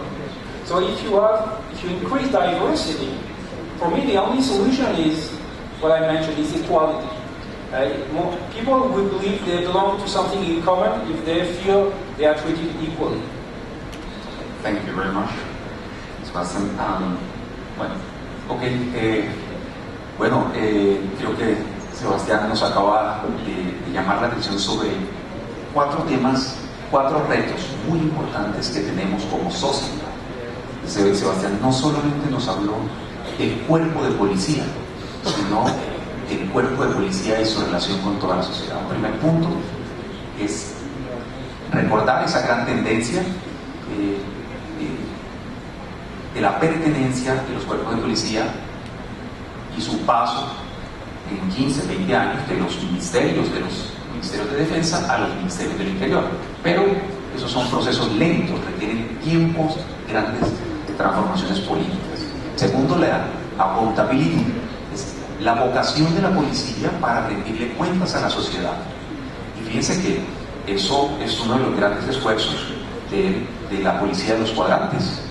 So if you increase diversity, for me the only solution is what I mentioned, is equality. People will believe they belong to something in common if they feel they are treated equally. Thank you very much, Sebastian. Creo que Sebastián nos acaba de llamar la atención sobre 4 temas, 4 retos muy importantes que tenemos como sociedad. Sebastián no solamente nos habló del cuerpo de policía, sino del cuerpo de policía y su relación con toda la sociedad. Un primer punto es recordar esa gran tendencia de la pertenencia de los cuerpos de policía y su paso en 15, 20 años de los ministerios de defensa a los ministerios del interior. Pero esos son procesos lentos, requieren tiempos grandes de transformaciones políticas. Segundo, la accountability, es la vocación de la policía para rendirle cuentas a la sociedad. Y fíjense que eso es uno de los grandes esfuerzos de la policía de los cuadrantes.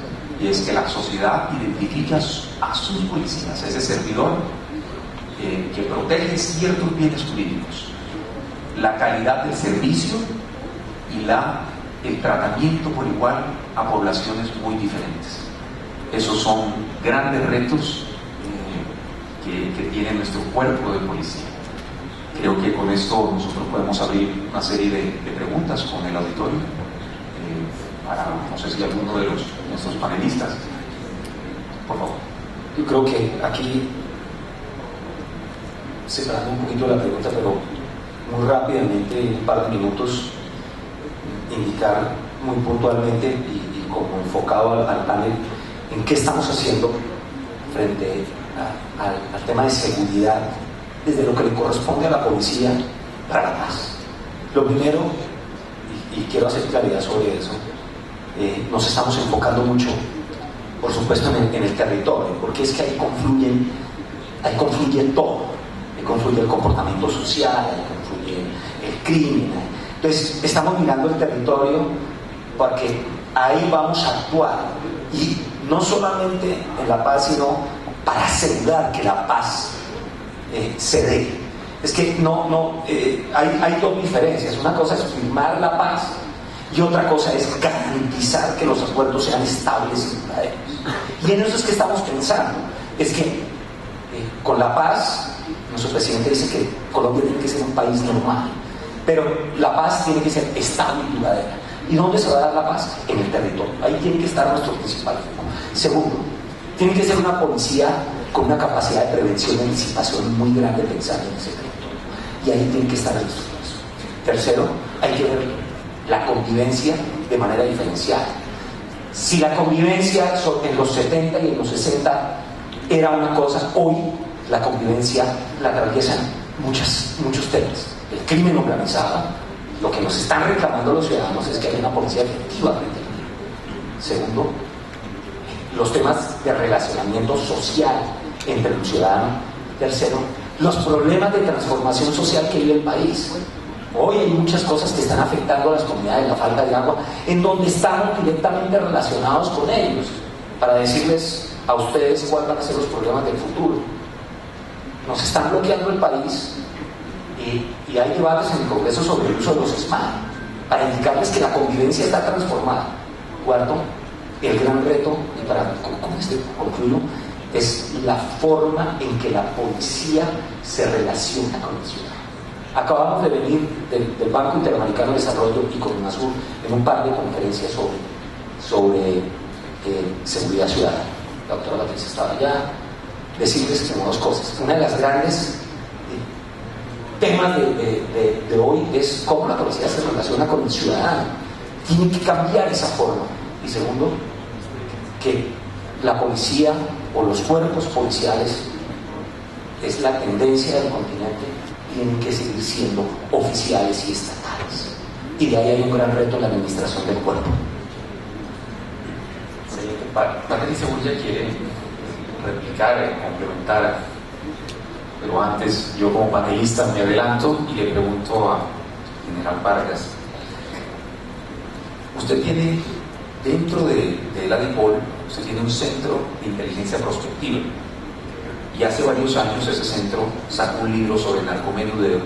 y es que la sociedad identifique a sus policías, a ese servidor que protege ciertos bienes jurídicos, la calidad del servicio y el tratamiento por igual a poblaciones muy diferentes. Esos son grandes retos que tiene nuestro cuerpo de policía. Creo que con esto nosotros podemos abrir una serie de preguntas con el auditorio. No sé si alguno de nuestros panelistas, por favor. Yo creo que aquí, separando un poquito la pregunta, pero muy rápidamente, en un par de minutos, indicar muy puntualmente y como enfocado al panel, en qué estamos haciendo frente al tema de seguridad desde lo que le corresponde a la policía para la paz. Lo primero, y quiero hacer claridad sobre eso, nos estamos enfocando mucho, por supuesto, en el territorio, porque es que ahí confluye todo, ahí confluye el comportamiento social, ahí confluye el crimen. Entonces, estamos mirando el territorio porque ahí vamos a actuar, y no solamente en la paz, sino para asegurar que la paz se dé. Es que hay dos diferencias. Una cosa es firmar la paz y otra cosa es garantizar que los acuerdos sean estables y duraderos. Y en eso es que estamos pensando. Es que con la paz, nuestro presidente dice que Colombia tiene que ser un país normal, pero la paz tiene que ser estable y duradera. ¿Y dónde se va a dar la paz? En el territorio. Ahí tiene que estar nuestro principal foco. Segundo, tiene que ser una policía con una capacidad de prevención y anticipación muy grande pensando en ese territorio. Y ahí tiene que estar el esfuerzo. Tercero, hay que ver la convivencia de manera diferenciada. Si la convivencia en los 70 y en los 60 era una cosa, hoy la convivencia la atraviesan muchos temas. El crimen organizado, lo que nos están reclamando los ciudadanos es que haya una policía efectiva frente al crimen. Segundo, los temas de relacionamiento social entre el ciudadano. Tercero, los problemas de transformación social que vive el país. Hoy hay muchas cosas que están afectando a las comunidades, la falta de agua, en donde estamos directamente relacionados con ellos, para decirles a ustedes cuáles van a ser los problemas del futuro. Nos están bloqueando el país y hay debates en el Congreso sobre el uso de los SMART, para indicarles que la convivencia está transformada. Cuarto, el gran reto, y con este concluyo, es la forma en que la policía se relaciona con el ciudadano. Acabamos de venir del Banco Interamericano de Desarrollo y con UNASUR en un par de conferencias sobre seguridad ciudadana. La doctora Patricia estaba allá. Decirles como dos cosas. Una de las grandes temas de hoy es cómo la policía se relaciona con el ciudadano. Tiene que cambiar esa forma. Y segundo, que la policía o los cuerpos policiales, es la tendencia del continente, tienen que seguir siendo oficiales y estatales. Y de ahí hay un gran reto en la administración del cuerpo. Patricia Bulla quiere replicar, complementar, pero antes yo como panelista me adelanto y le pregunto a General Vargas. Usted tiene dentro de la DIPOL, usted tiene un centro de inteligencia prospectiva, y hace varios años ese centro sacó un libro sobre narcomenudeo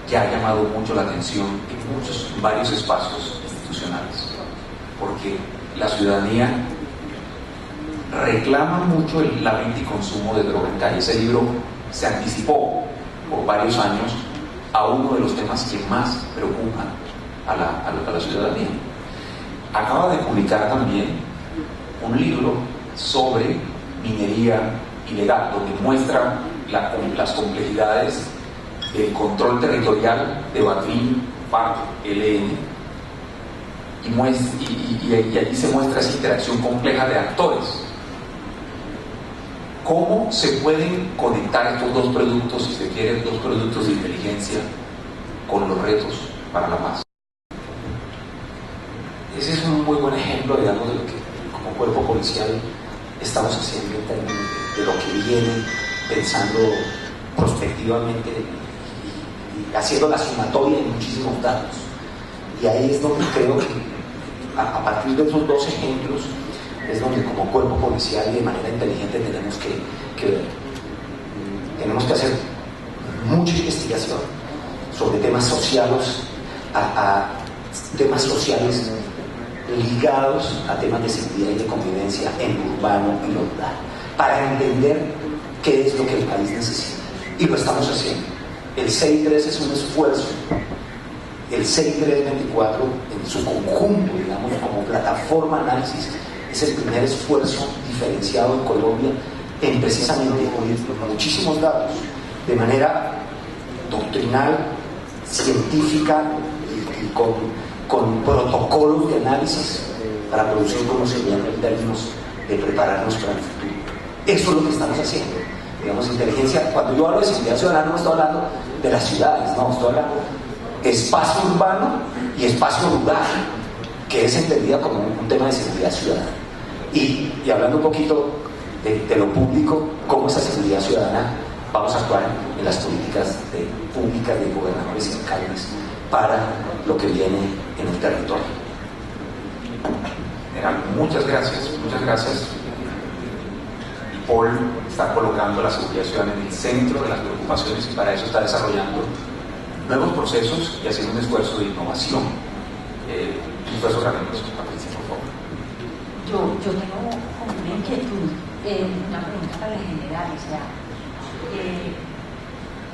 que ha llamado mucho la atención en varios espacios institucionales, porque la ciudadanía reclama mucho la venta y consumo de droga en calle. Ese libro se anticipó por varios años a uno de los temas que más preocupan a la ciudadanía. Acaba de publicar también un libro sobre minería ilegal, donde muestra las complejidades del control territorial de Batrín, FARC, ELN, y allí se muestra esa interacción compleja de actores. ¿Cómo se pueden conectar estos dos productos, si se quieren, dos productos de inteligencia, con los retos para la paz? Ese es un muy buen ejemplo, digamos, de lo que como cuerpo policial estamos haciendo en términos de lo que viene, pensando prospectivamente y haciendo la sumatoria de muchísimos datos. Y ahí es donde creo que a partir de esos dos ejemplos es donde como cuerpo policial y de manera inteligente tenemos que hacer mucha investigación sobre temas sociales, a temas sociales ligados a temas de seguridad y de convivencia en lo urbano y lo rural, para entender qué es lo que el país necesita. Y lo estamos haciendo. El CI3 es un esfuerzo. El CI 324 en su conjunto, digamos, como plataforma análisis, es el primer esfuerzo diferenciado en Colombia en precisamente unir muchísimos datos de manera doctrinal, científica y con protocolos de análisis para producir conocimiento en términos de prepararnos para el futuro. Eso es lo que estamos haciendo. Digamos, inteligencia, cuando yo hablo de seguridad ciudadana no estoy hablando de las ciudades, no, estoy hablando de espacio urbano y espacio rural, que es entendida como un tema de seguridad ciudadana. Y hablando un poquito de lo público, cómo esa seguridad ciudadana vamos a actuar en las políticas públicas de gobernadores y alcaldes para lo que viene en el territorio. Muchas gracias. Paul está colocando la seguridad ciudadana en el centro de las preocupaciones y para eso está desarrollando nuevos procesos y haciendo un esfuerzo de innovación. Un esfuerzo grandioso. Patricia, por favor. Yo tengo una inquietud, una pregunta para el general, o sea,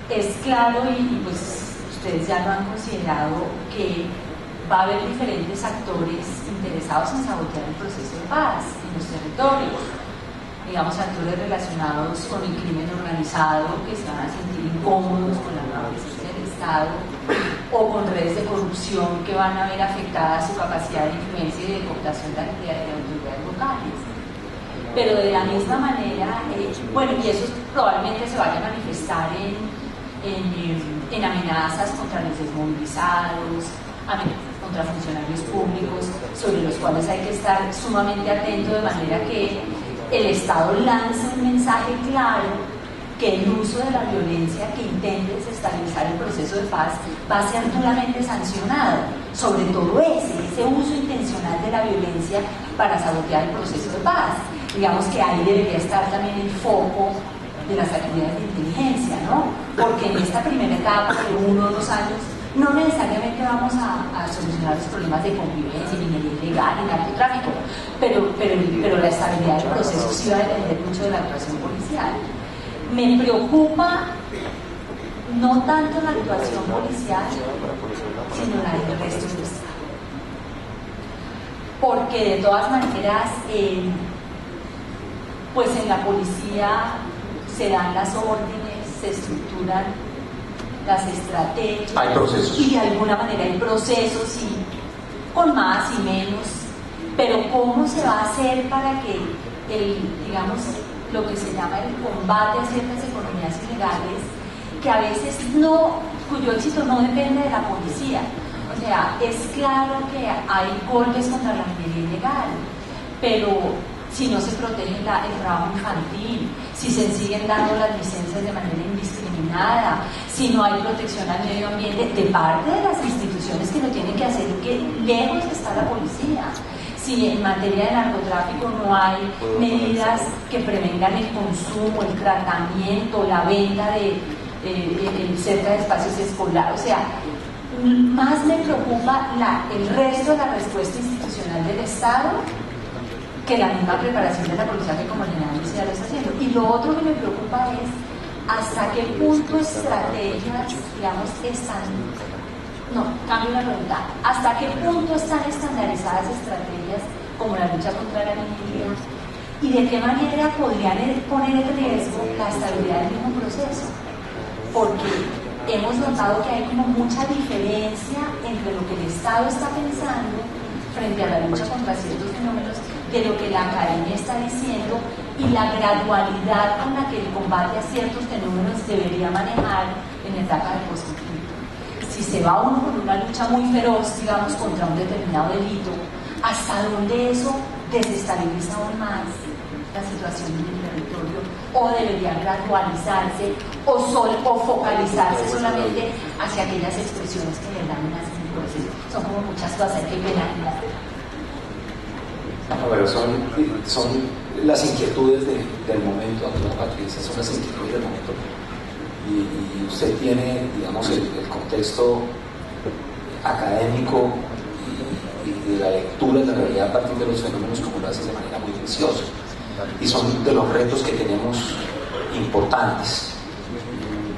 es claro y pues ustedes ya lo han considerado que va a haber diferentes actores interesados en sabotear el proceso de paz en los territorios, digamos actores relacionados con el crimen organizado que se van a sentir incómodos con la nueva presencia del Estado o con redes de corrupción que van a ver afectada su capacidad de influencia y de cooptación de autoridades locales. Pero de la misma manera, bueno, y eso probablemente se vaya a manifestar en amenazas contra los desmovilizados, amenazas contra funcionarios públicos, sobre los cuales hay que estar sumamente atento de manera que el Estado lance un mensaje claro que el uso de la violencia que intente desestabilizar el proceso de paz va a ser duramente sancionado, sobre todo ese uso intencional de la violencia para sabotear el proceso de paz. Digamos que ahí debería estar también el foco de las actividades de inteligencia, ¿no? Porque en esta primera etapa de 1 o 2 años no necesariamente vamos a solucionar los problemas de convivencia, minería ilegal y narcotráfico, pero la estabilidad del proceso sí va a depender mucho de la actuación policial. Me preocupa no tanto la actuación policial, sino la del resto del Estado. Porque de todas maneras, pues en la policía se dan las órdenes, se estructuran las estrategias. Hay procesos. Y de alguna manera hay procesos y con más y menos. Pero ¿cómo se va a hacer para que digamos, lo que se llama el combate a ciertas economías ilegales, que a veces cuyo éxito no depende de la policía? O sea, es claro que hay golpes contra la minería ilegal, pero si no se protege el trabajo infantil, si se siguen dando las licencias de manera indiscriminada, si no hay protección al medio ambiente de parte de las instituciones que lo tienen que hacer, que lejos está la policía. Si en materia de narcotráfico no hay medidas que prevengan el consumo, el tratamiento, la venta cerca de espacios escolares, o sea, más me preocupa el resto de la respuesta institucional del Estado que la misma preparación de la policía, que como el general ya lo está haciendo. Y lo otro que me preocupa es hasta qué punto estrategias, digamos, cambio la pregunta, hasta qué punto están estandarizadas estrategias como la lucha contra la minería y de qué manera podrían poner en riesgo la estabilidad del mismo proceso. Porque hemos notado que hay como mucha diferencia entre lo que el Estado está pensando frente a la lucha contra ciertos fenómenos de lo que la academia está diciendo y la gradualidad con la que el combate a ciertos fenómenos debería manejar en la etapa de post-conflicto. Si se va uno con una lucha muy feroz, digamos, contra un determinado delito, ¿hasta dónde eso desestabiliza aún más la situación en el territorio? ¿O debería gradualizarse o focalizarse solamente hacia aquellas expresiones que le dan una proceso? Son como muchas cosas, hay que penalizar. pero son las inquietudes del momento, doctora Patricia, son las inquietudes del momento. Y usted tiene, digamos, el contexto académico y de la lectura de la realidad a partir de los fenómenos como lo hace de manera muy preciosa. Y son de los retos que tenemos importantes.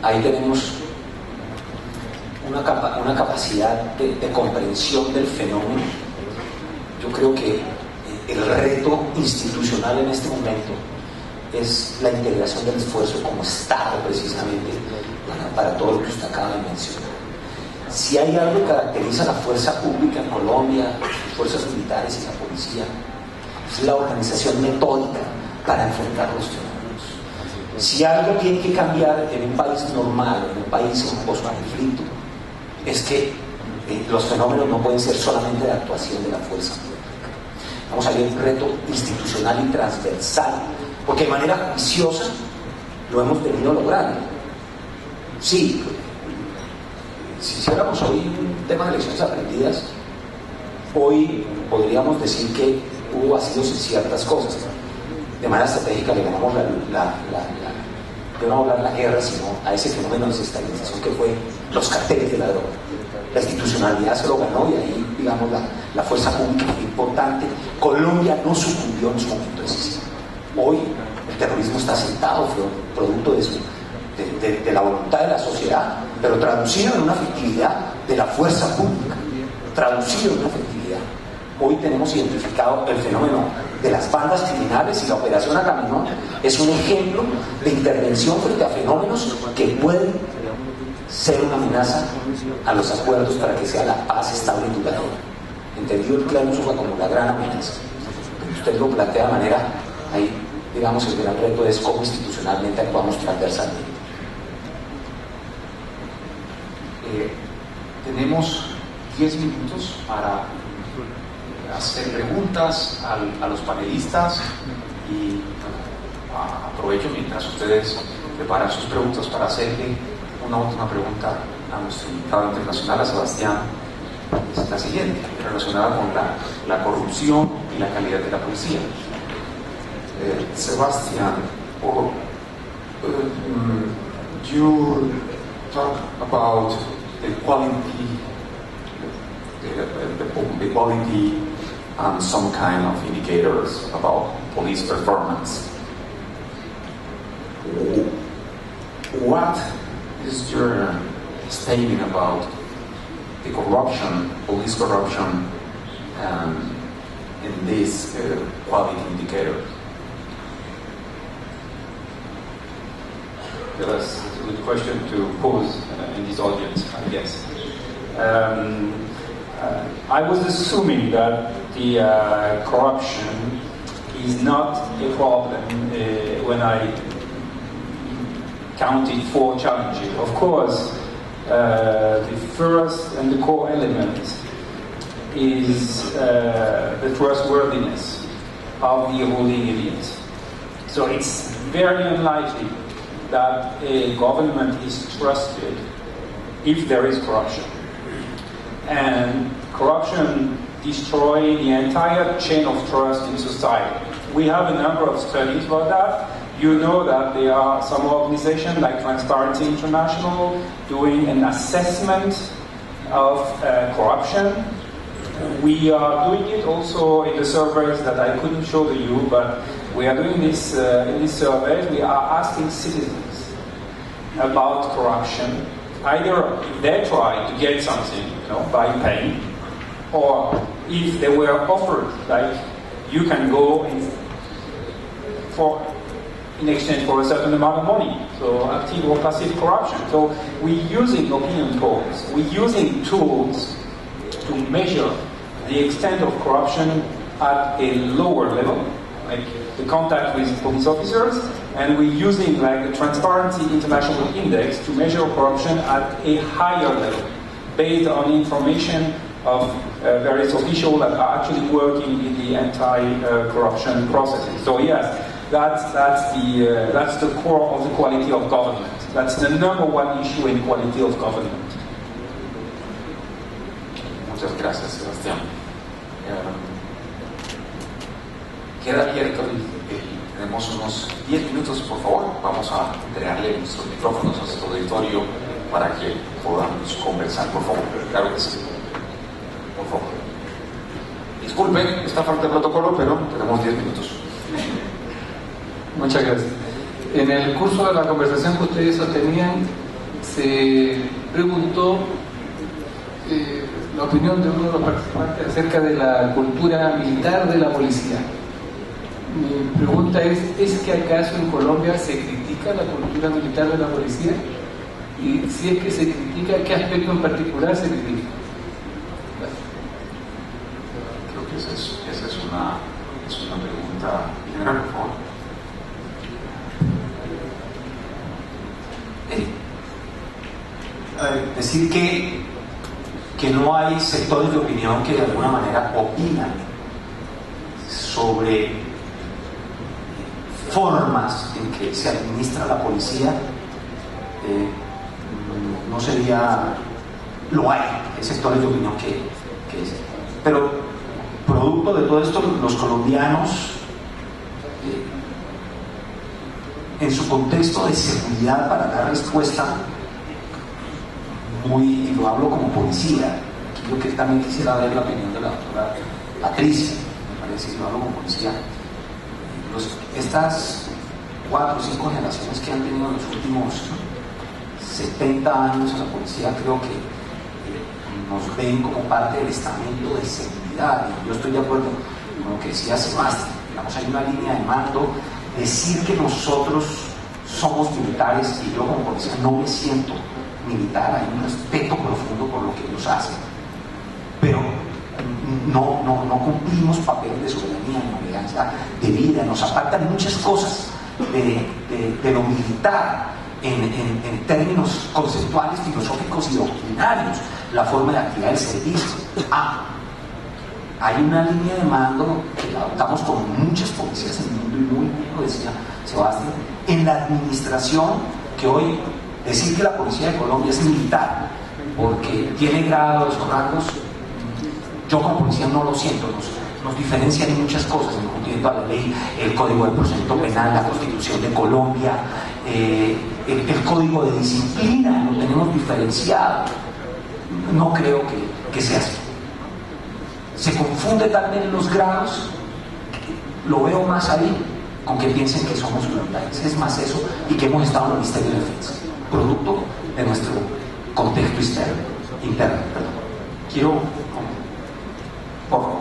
Ahí tenemos una capacidad de comprensión del fenómeno. Yo creo que el reto institucional en este momento es la integración del esfuerzo como Estado, precisamente, para todo lo que usted acaba de mencionar. Si hay algo que caracteriza a la fuerza pública en Colombia, las fuerzas militares y la policía, es la organización metódica para enfrentar los fenómenos. Si algo tiene que cambiar en un país normal, en un país en post-conflicto, es que los fenómenos no pueden ser solamente de actuación de la fuerza pública. Vamos a ver un reto institucional y transversal, porque de manera juiciosa lo hemos venido logrando. Sí, si hiciéramos hoy un tema de lecciones aprendidas, hoy podríamos decir que hubo vacíos en ciertas cosas. De manera estratégica le ganamos yo no voy a hablar de la guerra, sino a ese fenómeno de desestabilización que fue los carteles de la droga. La institucionalidad se lo ganó y ahí, digamos, la fuerza pública fue importante. Colombia no sucumbió en su momento decisivo. Hoy el terrorismo está sentado, fue producto de la voluntad de la sociedad, pero traducido en una efectividad de la fuerza pública, traducido en una efectividad. Hoy tenemos identificado el fenómeno de las bandas criminales y la operación Agamenón es un ejemplo de intervención frente a fenómenos que pueden ser una amenaza a los acuerdos para que sea la paz estable y duradera. Entendido el Clan Usuga como la gran amenaza. Usted lo plantea de manera, ahí digamos el gran reto es cómo institucionalmente actuamos transversalmente. Tenemos 10 minutos para hacer preguntas a los panelistas y aprovecho mientras ustedes preparan sus preguntas para hacerle una última pregunta a nuestro invitado internacional, a Sebastián. Es la siguiente, relacionada con la corrupción y la calidad de la policía. Sebastián, you talk about the quality and some kind of indicators about police performance. What is your statement about the corruption, police corruption, in this quality indicator? That's a good question to pose in this audience, I guess. I was assuming that the corruption is not a problem when I counted 4 challenges. Of course, the first and the core element is the trustworthiness of the ruling elite. So it's very unlikely that a government is trusted if there is corruption. And corruption destroys the entire chain of trust in society. We have a number of studies about that. You know that there are some organizations like Transparency International doing an assessment of corruption. We are doing it also in the surveys that I couldn't show to you, but we are doing this in these surveys. We are asking citizens about corruption, either if they try to get something, by paying, or if they were offered, like you can go in exchange for a certain amount of money, so active or passive corruption. So we're using opinion polls, we're using tools to measure the extent of corruption at a lower level, like the contact with police officers, and we're using like the Transparency International Index to measure corruption at a higher level, based on information of various officials that are actually working in the anti-corruption processes. So yes, that's the core of the quality of government. That's the number one issue in quality of government. Muchas gracias, Sebastián. Queda abierto tenemos unos 10 minutos, por favor. Vamos a entregarle nuestros micrófonos a nuestro auditorio para que podamos conversar, por favor. Claro que sí. Por favor. Disculpen esta falta de protocolo, pero tenemos 10 minutos. Muchas gracias. En el curso de la conversación que ustedes sostenían, se preguntó la opinión de uno de los participantes acerca de la cultura militar de la policía. Mi pregunta ¿es que acaso en Colombia se critica la cultura militar de la policía? Y si es que se critica, ¿qué aspecto en particular se critica? Creo que esa es una pregunta general, por favor. Decir que no hay sectores de opinión que de alguna manera opinan sobre formas en que se administra la policía, no sería, lo hay sectores de opinión que pero producto de todo esto, los colombianos en su contexto de seguridad para dar respuesta y lo hablo como policía, aquí yo que también quisiera ver la opinión de la doctora Patricia, me parece, lo hablo como policía. Estas 4 o 5 generaciones que han tenido en los últimos 70 años en la policía, creo que nos ven como parte del estamento de seguridad, y yo estoy de acuerdo con lo que decía Sebastián. Digamos, hay una línea de mando. Decir que nosotros somos militares y yo como policía no me siento militar, hay un respeto profundo por lo que ellos hacen, pero no cumplimos papeles de soberanía, de obligancia de vida, nos apartan muchas cosas de lo militar en términos conceptuales, filosóficos y doctrinarios, la forma de actividad del servicio. Hay una línea de mando que la adoptamos con muchas policías en el mundo y muy bien lo decía Sebastián, en la administración, que hoy decir que la policía de Colombia es militar porque tiene grados o rangos, yo como policía no lo siento, nos diferencian en muchas cosas, en cumplimiento a la ley, el Código de Procedimiento Penal, la Constitución de Colombia, el Código de Disciplina, lo tenemos diferenciado. No creo que sea así. Se confunde también los grados, lo veo más ahí, con que piensen que somos militares. Es más eso, y que hemos estado en el Ministerio de Defensa, producto de nuestro contexto interno. Quiero, por favor.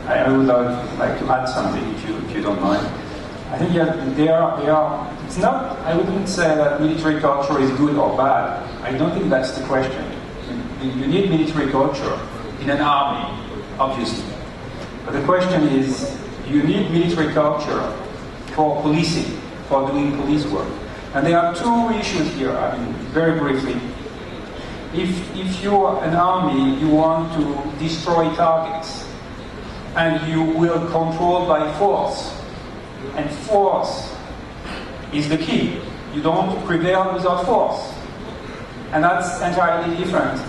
I would like to add something, if you don't mind. I think it's not, I wouldn't say that military culture is good or bad. I don't think that's the question. You need military culture in an army, obviously. But the question is, you need military culture for policing, for doing police work. And there are 2 issues here, I mean, very briefly. If you're an army, you want to destroy targets, and you will control by force. And force is the key. You don't prevail without force. And that's entirely different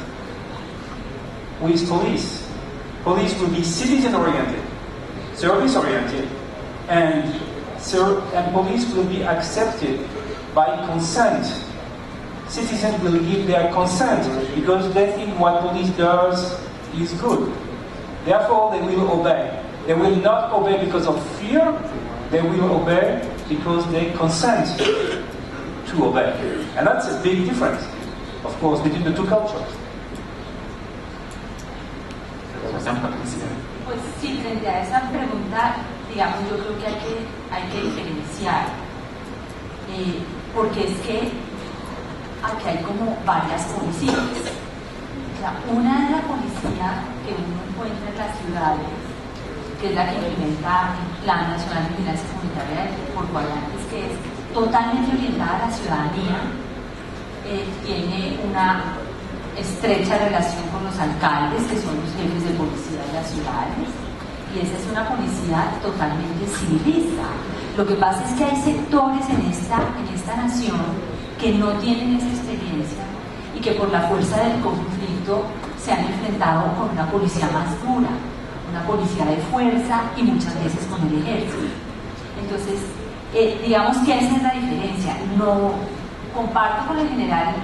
with police. Police will be citizen-oriented, service-oriented, and police will be accepted by consent. Citizens will give their consent because they think what police does is good. Therefore, they will obey. They will not obey because of fear. They will obey because they consent to obey. And that's a big difference, of course, between the 2 cultures. Pues sí, frente a esa pregunta, digamos, yo creo que hay que diferenciar, porque es que aquí hay como varias policías. O sea, una es la policía que uno encuentra en las ciudades, que es la que implementa el Plan Nacional de Vigilancia Comunitaria por cuadrantes, que es totalmente orientada a la ciudadanía, tiene una estrecha relación con los alcaldes, que son los jefes de policía de las ciudades, y esa es una policía totalmente civilista. Lo que pasa es que hay sectores en esta nación que no tienen esa experiencia y que por la fuerza del conflicto se han enfrentado con una policía más dura, una policía de fuerza y muchas veces con el ejército. Entonces, digamos que esa es la diferencia. No comparto con el general,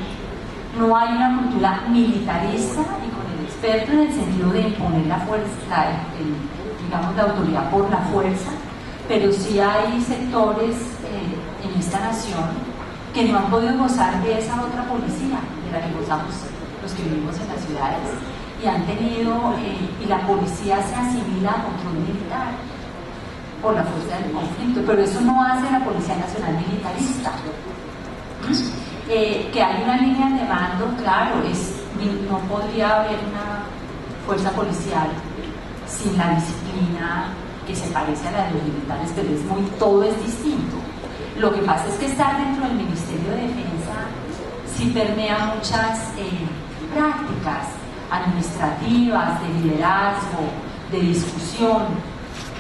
no hay una cultura militarista, y con el experto en el sentido de imponer la fuerza, digamos la autoridad por la fuerza, pero sí hay sectores en esta nación que no han podido gozar de esa otra policía de la que gozamos los que vivimos en las ciudades, y han tenido, y la policía se asimila a control militar por la fuerza del conflicto, pero eso no hace a la Policía Nacional militarista. Que hay una línea de mando, claro, no podría haber una fuerza policial sin la disciplina que se parece a la de los militares, pero todo es distinto. Lo que pasa es que estar dentro del Ministerio de Defensa sí permea muchas prácticas administrativas, de liderazgo, de discusión,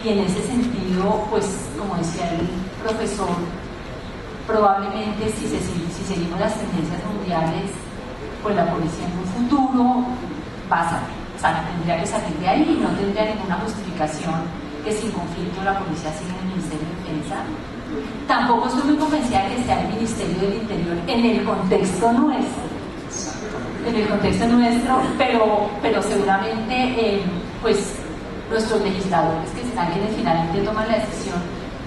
y en ese sentido, pues, como decía el profesor, probablemente si seguimos las tendencias mundiales, pues la policía en un futuro tendría que salir de ahí, y no tendría ninguna justificación que sin conflicto la policía siga en el Ministerio de Defensa. Tampoco estoy muy convencida de que sea el Ministerio del Interior en el contexto nuestro, pero seguramente pues nuestros legisladores, que serán quienes finalmente toman la decisión,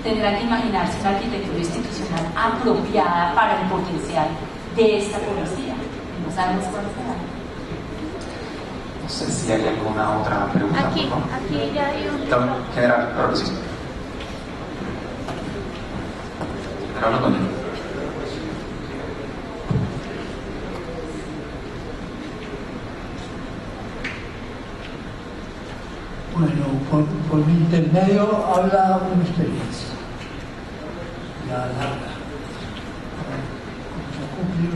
tendrán que imaginarse una arquitectura institucional apropiada para el potencial de esta policía. No sabemos cuál será. No sé si hay alguna otra pregunta. Aquí ya hay un... General, claro que sí. General Antonio. Bueno, por mi intermedio habla una experiencia ya larga.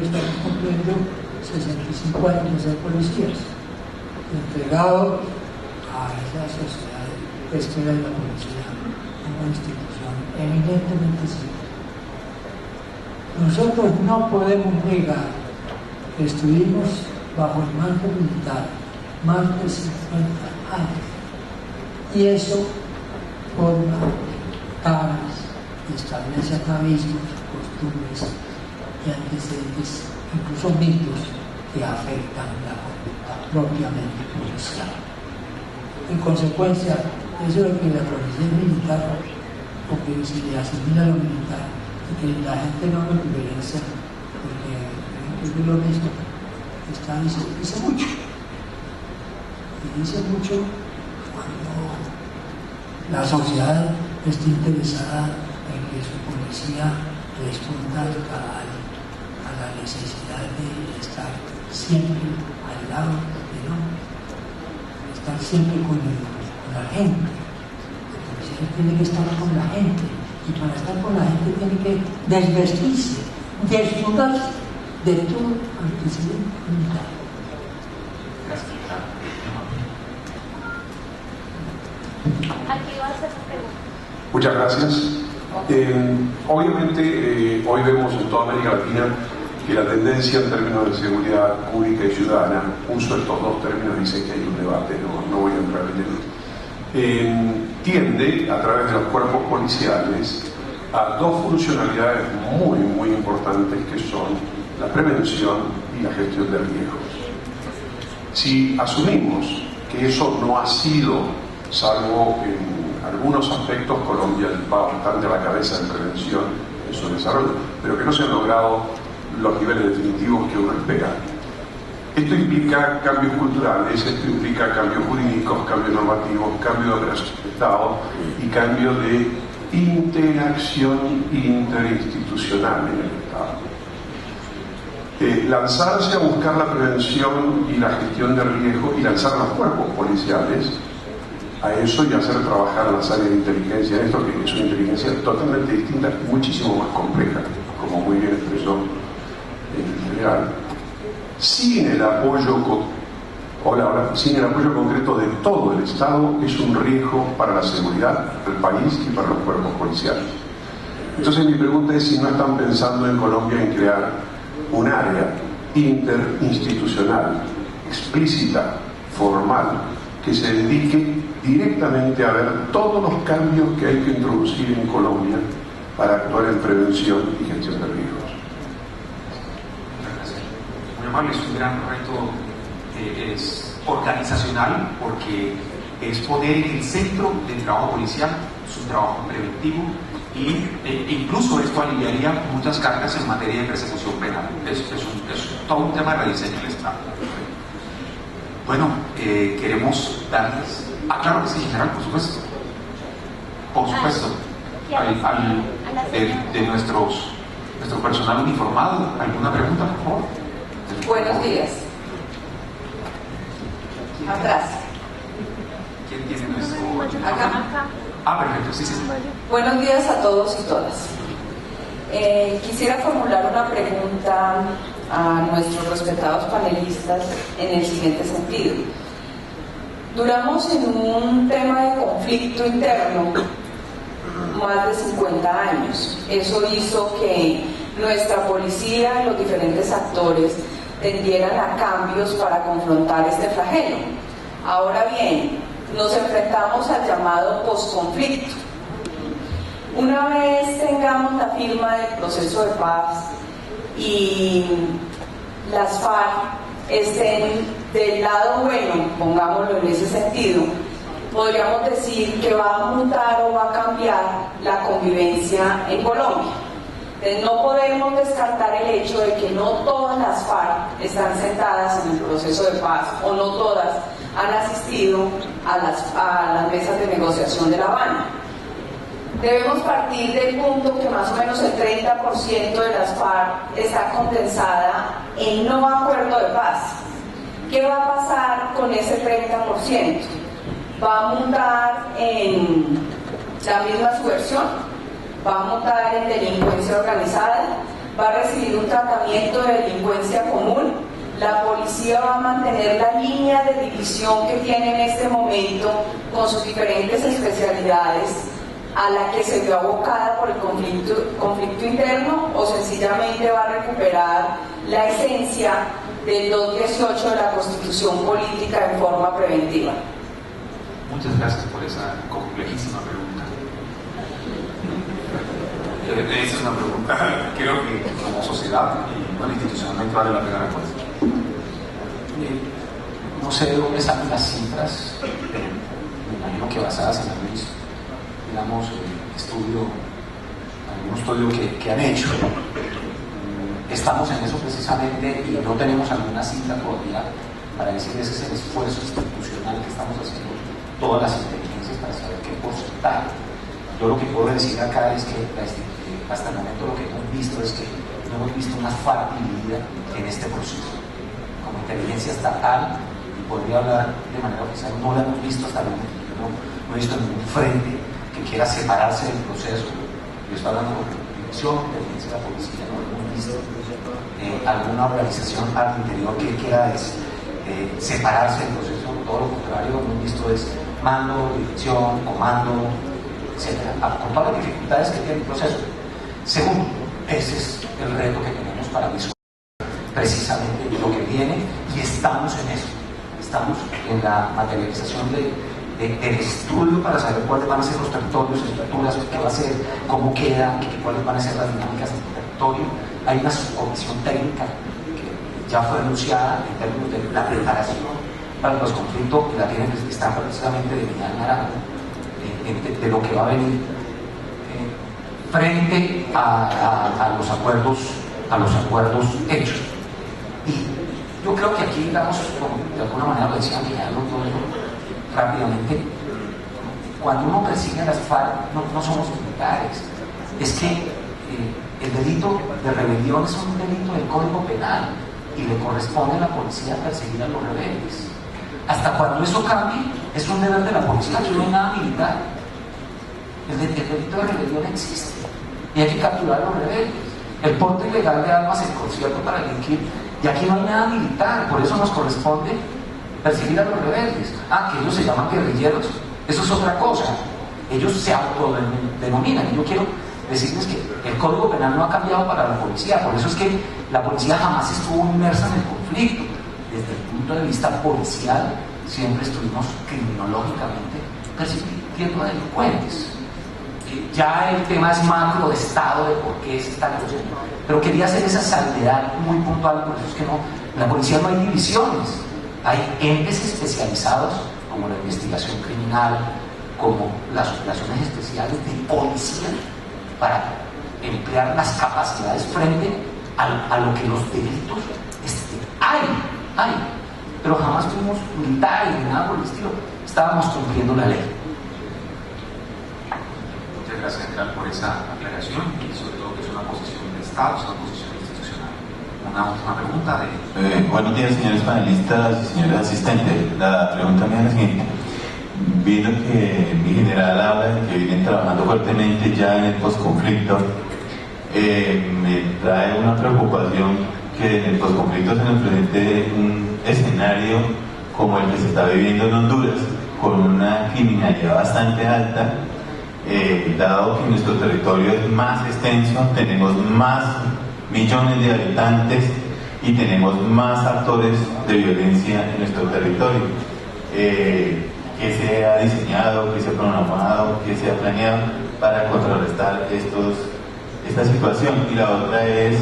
Estamos cumpliendo 65 años de ser policías, entregados a esa sociedad que era la policía, una institución eminentemente civil. Nosotros no podemos negar que estuvimos bajo el mando militar más de 50 años. Y eso forma tablas, establece atavismos, costumbres y antecedentes, incluso mitos que afectan la conducta propiamente policial. En consecuencia, eso es que la policía militar, porque se le asimila a lo militar, y que la gente no lo diferencia, porque es lo mismo, dice mucho. Y dice mucho cuando la sociedad está interesada en que su policía responda a la necesidad de estar siempre al lado del hombre, estar siempre con la gente. La policía tiene que estar con la gente, y para estar con la gente tiene que desvestirse, desnudarse de todo antecedente militar. Aquí va a ser la pregunta. Muchas gracias. Obviamente, hoy vemos en toda América Latina que la tendencia en términos de seguridad pública y ciudadana, uso estos dos términos, dice que hay un debate, no voy a entrar en él, tiende a través de los cuerpos policiales a dos funcionalidades muy importantes, que son la prevención y la gestión de riesgos. Si asumimos que eso no ha sido, salvo en algunos aspectos, Colombia va bastante a la cabeza en prevención en su desarrollo, pero que no se han logrado los niveles definitivos que uno espera. Esto implica cambios culturales, esto implica cambios jurídicos, cambios normativos, cambio de operación de Estado y cambio de interacción interinstitucional en el Estado. Lanzarse a buscar la prevención y la gestión de riesgo y lanzar a los cuerpos policiales a eso y hacer trabajar a las áreas de inteligencia en esto, que es una inteligencia totalmente distinta y muchísimo más compleja, como muy bien expresó el general, sin el apoyo concreto de todo el Estado, es un riesgo para la seguridad del país y para los cuerpos policiales. Entonces mi pregunta es si no están pensando en Colombia en crear un área interinstitucional, explícita, formal, que se dedique directamente a ver todos los cambios que hay que introducir en Colombia para actuar en prevención y gestión de riesgos. Muy amable, es un gran reto es organizacional, porque es poner en el centro del trabajo policial su trabajo preventivo, y incluso esto aliviaría muchas cargas en materia de persecución penal. Es todo un tema de rediseño del Estado. Bueno, queremos darles... claro que sí, general, por supuesto. Por supuesto. De nuestro personal uniformado. ¿Alguna pregunta, por favor? Buenos días. Atrás. ¿Quién tiene nuestro...? Acá. Perfecto, sí. Buenos días a todos y todas. Quisiera formular una pregunta a nuestros respetados panelistas en el siguiente sentido. Duramos en un tema de conflicto interno más de 50 años. Eso hizo que nuestra policía y los diferentes actores tendieran a cambios para confrontar este flagelo. Ahora bien, nos enfrentamos al llamado posconflicto. Una vez tengamos la firma del proceso de paz y las FARC estén del lado bueno, pongámoslo en ese sentido, podríamos decir que va a mutar o va a cambiar la convivencia en Colombia. Entonces, no podemos descartar el hecho de que no todas las FARC están sentadas en el proceso de paz, o no todas han asistido a las mesas de negociación de La Habana. Debemos partir del punto que más o menos el 30% de las FARC está condensada en no acuerdo de paz. ¿Qué va a pasar con ese 30%? ¿Va a mutar en la misma subversión? ¿Va a mutar en delincuencia organizada? ¿Va a recibir un tratamiento de delincuencia común? ¿La policía va a mantener la línea de división que tiene en este momento con sus diferentes especialidades a la que se vio abocada por el conflicto interno, o sencillamente va a recuperar la esencia del 218 de la Constitución Política en forma preventiva? Muchas gracias por esa complejísima pregunta. Esa es una pregunta, creo que como sociedad y institucionalmente vale la pena responder. No sé de dónde salen las cifras, me imagino que basadas en algún, digamos, algún estudio que han hecho. Estamos en eso precisamente y no tenemos alguna cifra todavía para decir ese es el esfuerzo institucional que estamos haciendo todas las inteligencias para saber qué porcentaje. Yo lo que puedo decir acá es que hasta el momento lo que hemos visto es que no hemos visto una factibilidad en este proceso. Como inteligencia estatal, y podría hablar de manera oficial, no la hemos visto hasta el momento. Yo no he visto ningún frente que quiera separarse del proceso. Yo estoy hablando de dirección, inteligencia de la policía, no hemos visto alguna organización al interior que quiera separarse del proceso. Todo lo contrario, lo que hemos visto es mando, dirección, comando, etc. Con todas las dificultades que tiene el proceso. Segundo, ese es el reto que tenemos para discutir precisamente lo que viene, y estamos en eso. Estamos en la materialización del estudio para saber cuáles van a ser los territorios, estructuras, qué va a ser, cómo queda, cuáles van a ser las dinámicas del territorio. Hay una subcomisión técnica que ya fue anunciada en términos de la preparación para los conflictos, que la tienen, están precisamente de Vidal Naranjo, de lo que va a venir frente a los acuerdos hechos. Y yo creo que aquí, digamos, de alguna manera lo decían ya los dos rápidamente, cuando uno persigue a las FARC no somos militares, es que el delito de rebelión es un delito del Código Penal y le corresponde a la policía perseguir a los rebeldes. Hasta cuando eso cambie, es un deber de la policía, aquí no hay nada militar. El delito de rebelión existe y hay que capturar a los rebeldes. El porte ilegal de armas en concierto para delinquir, y aquí no hay nada militar, por eso nos corresponde perseguir a los rebeldes. Que ellos se llaman guerrilleros, eso es otra cosa. Ellos se autodenominan, y yo quiero decirles que el Código Penal no ha cambiado para la policía, por eso es que la policía jamás estuvo inmersa en el conflicto. Desde el punto de vista policial, siempre estuvimos criminológicamente persiguiendo a delincuentes. Ya el tema es macro de Estado, de por qué se está negociando. Pero quería hacer esa salvedad muy puntual, por eso es que no, en la policía no hay divisiones, hay entes especializados como la investigación criminal, como las operaciones especiales de policía para emplear las capacidades frente a lo que los delitos hay, pero jamás fuimos militares ni nada por el estilo, estábamos cumpliendo la ley. Muchas gracias, general, por esa aclaración y sobre todo que es una posición de Estado, es una posición institucional. Una última pregunta de... buenos días, señores panelistas y señores asistentes. La pregunta mía es la siguiente. Viendo que mi general habla de que vienen trabajando fuertemente ya en el posconflicto, me trae una preocupación que en el posconflicto se nos presente un escenario como el que se está viviendo en Honduras, con una criminalidad bastante alta, dado que nuestro territorio es más extenso, tenemos más millones de habitantes y tenemos más actores de violencia en nuestro territorio. ¿Qué se ha diseñado, qué se ha programado, qué se ha planeado para contrarrestar esta situación? Y la otra es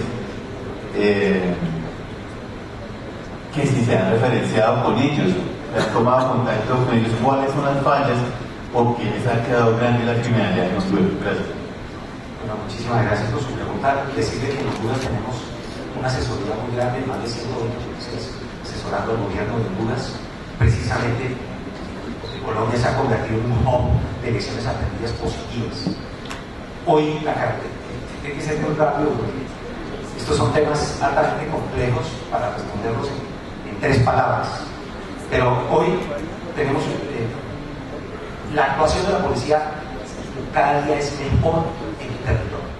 que si se han referenciado con ellos, se han tomado contacto con ellos, cuáles son las fallas, porque les ha quedado grande la criminalidad en Honduras. Gracias. Bueno, muchísimas gracias por su pregunta. Decirle que en Honduras tenemos una asesoría muy grande, más de 120 policías asesorando al gobierno de Honduras. Precisamente Colombia se ha convertido en un hub de elecciones aprendidas positivas. Hoy la carretera tiene que ser muy rápido porque estos son temas altamente complejos para responderlos en 3 palabras. Pero hoy tenemos la actuación de la policía cada día es mejor en el territorio.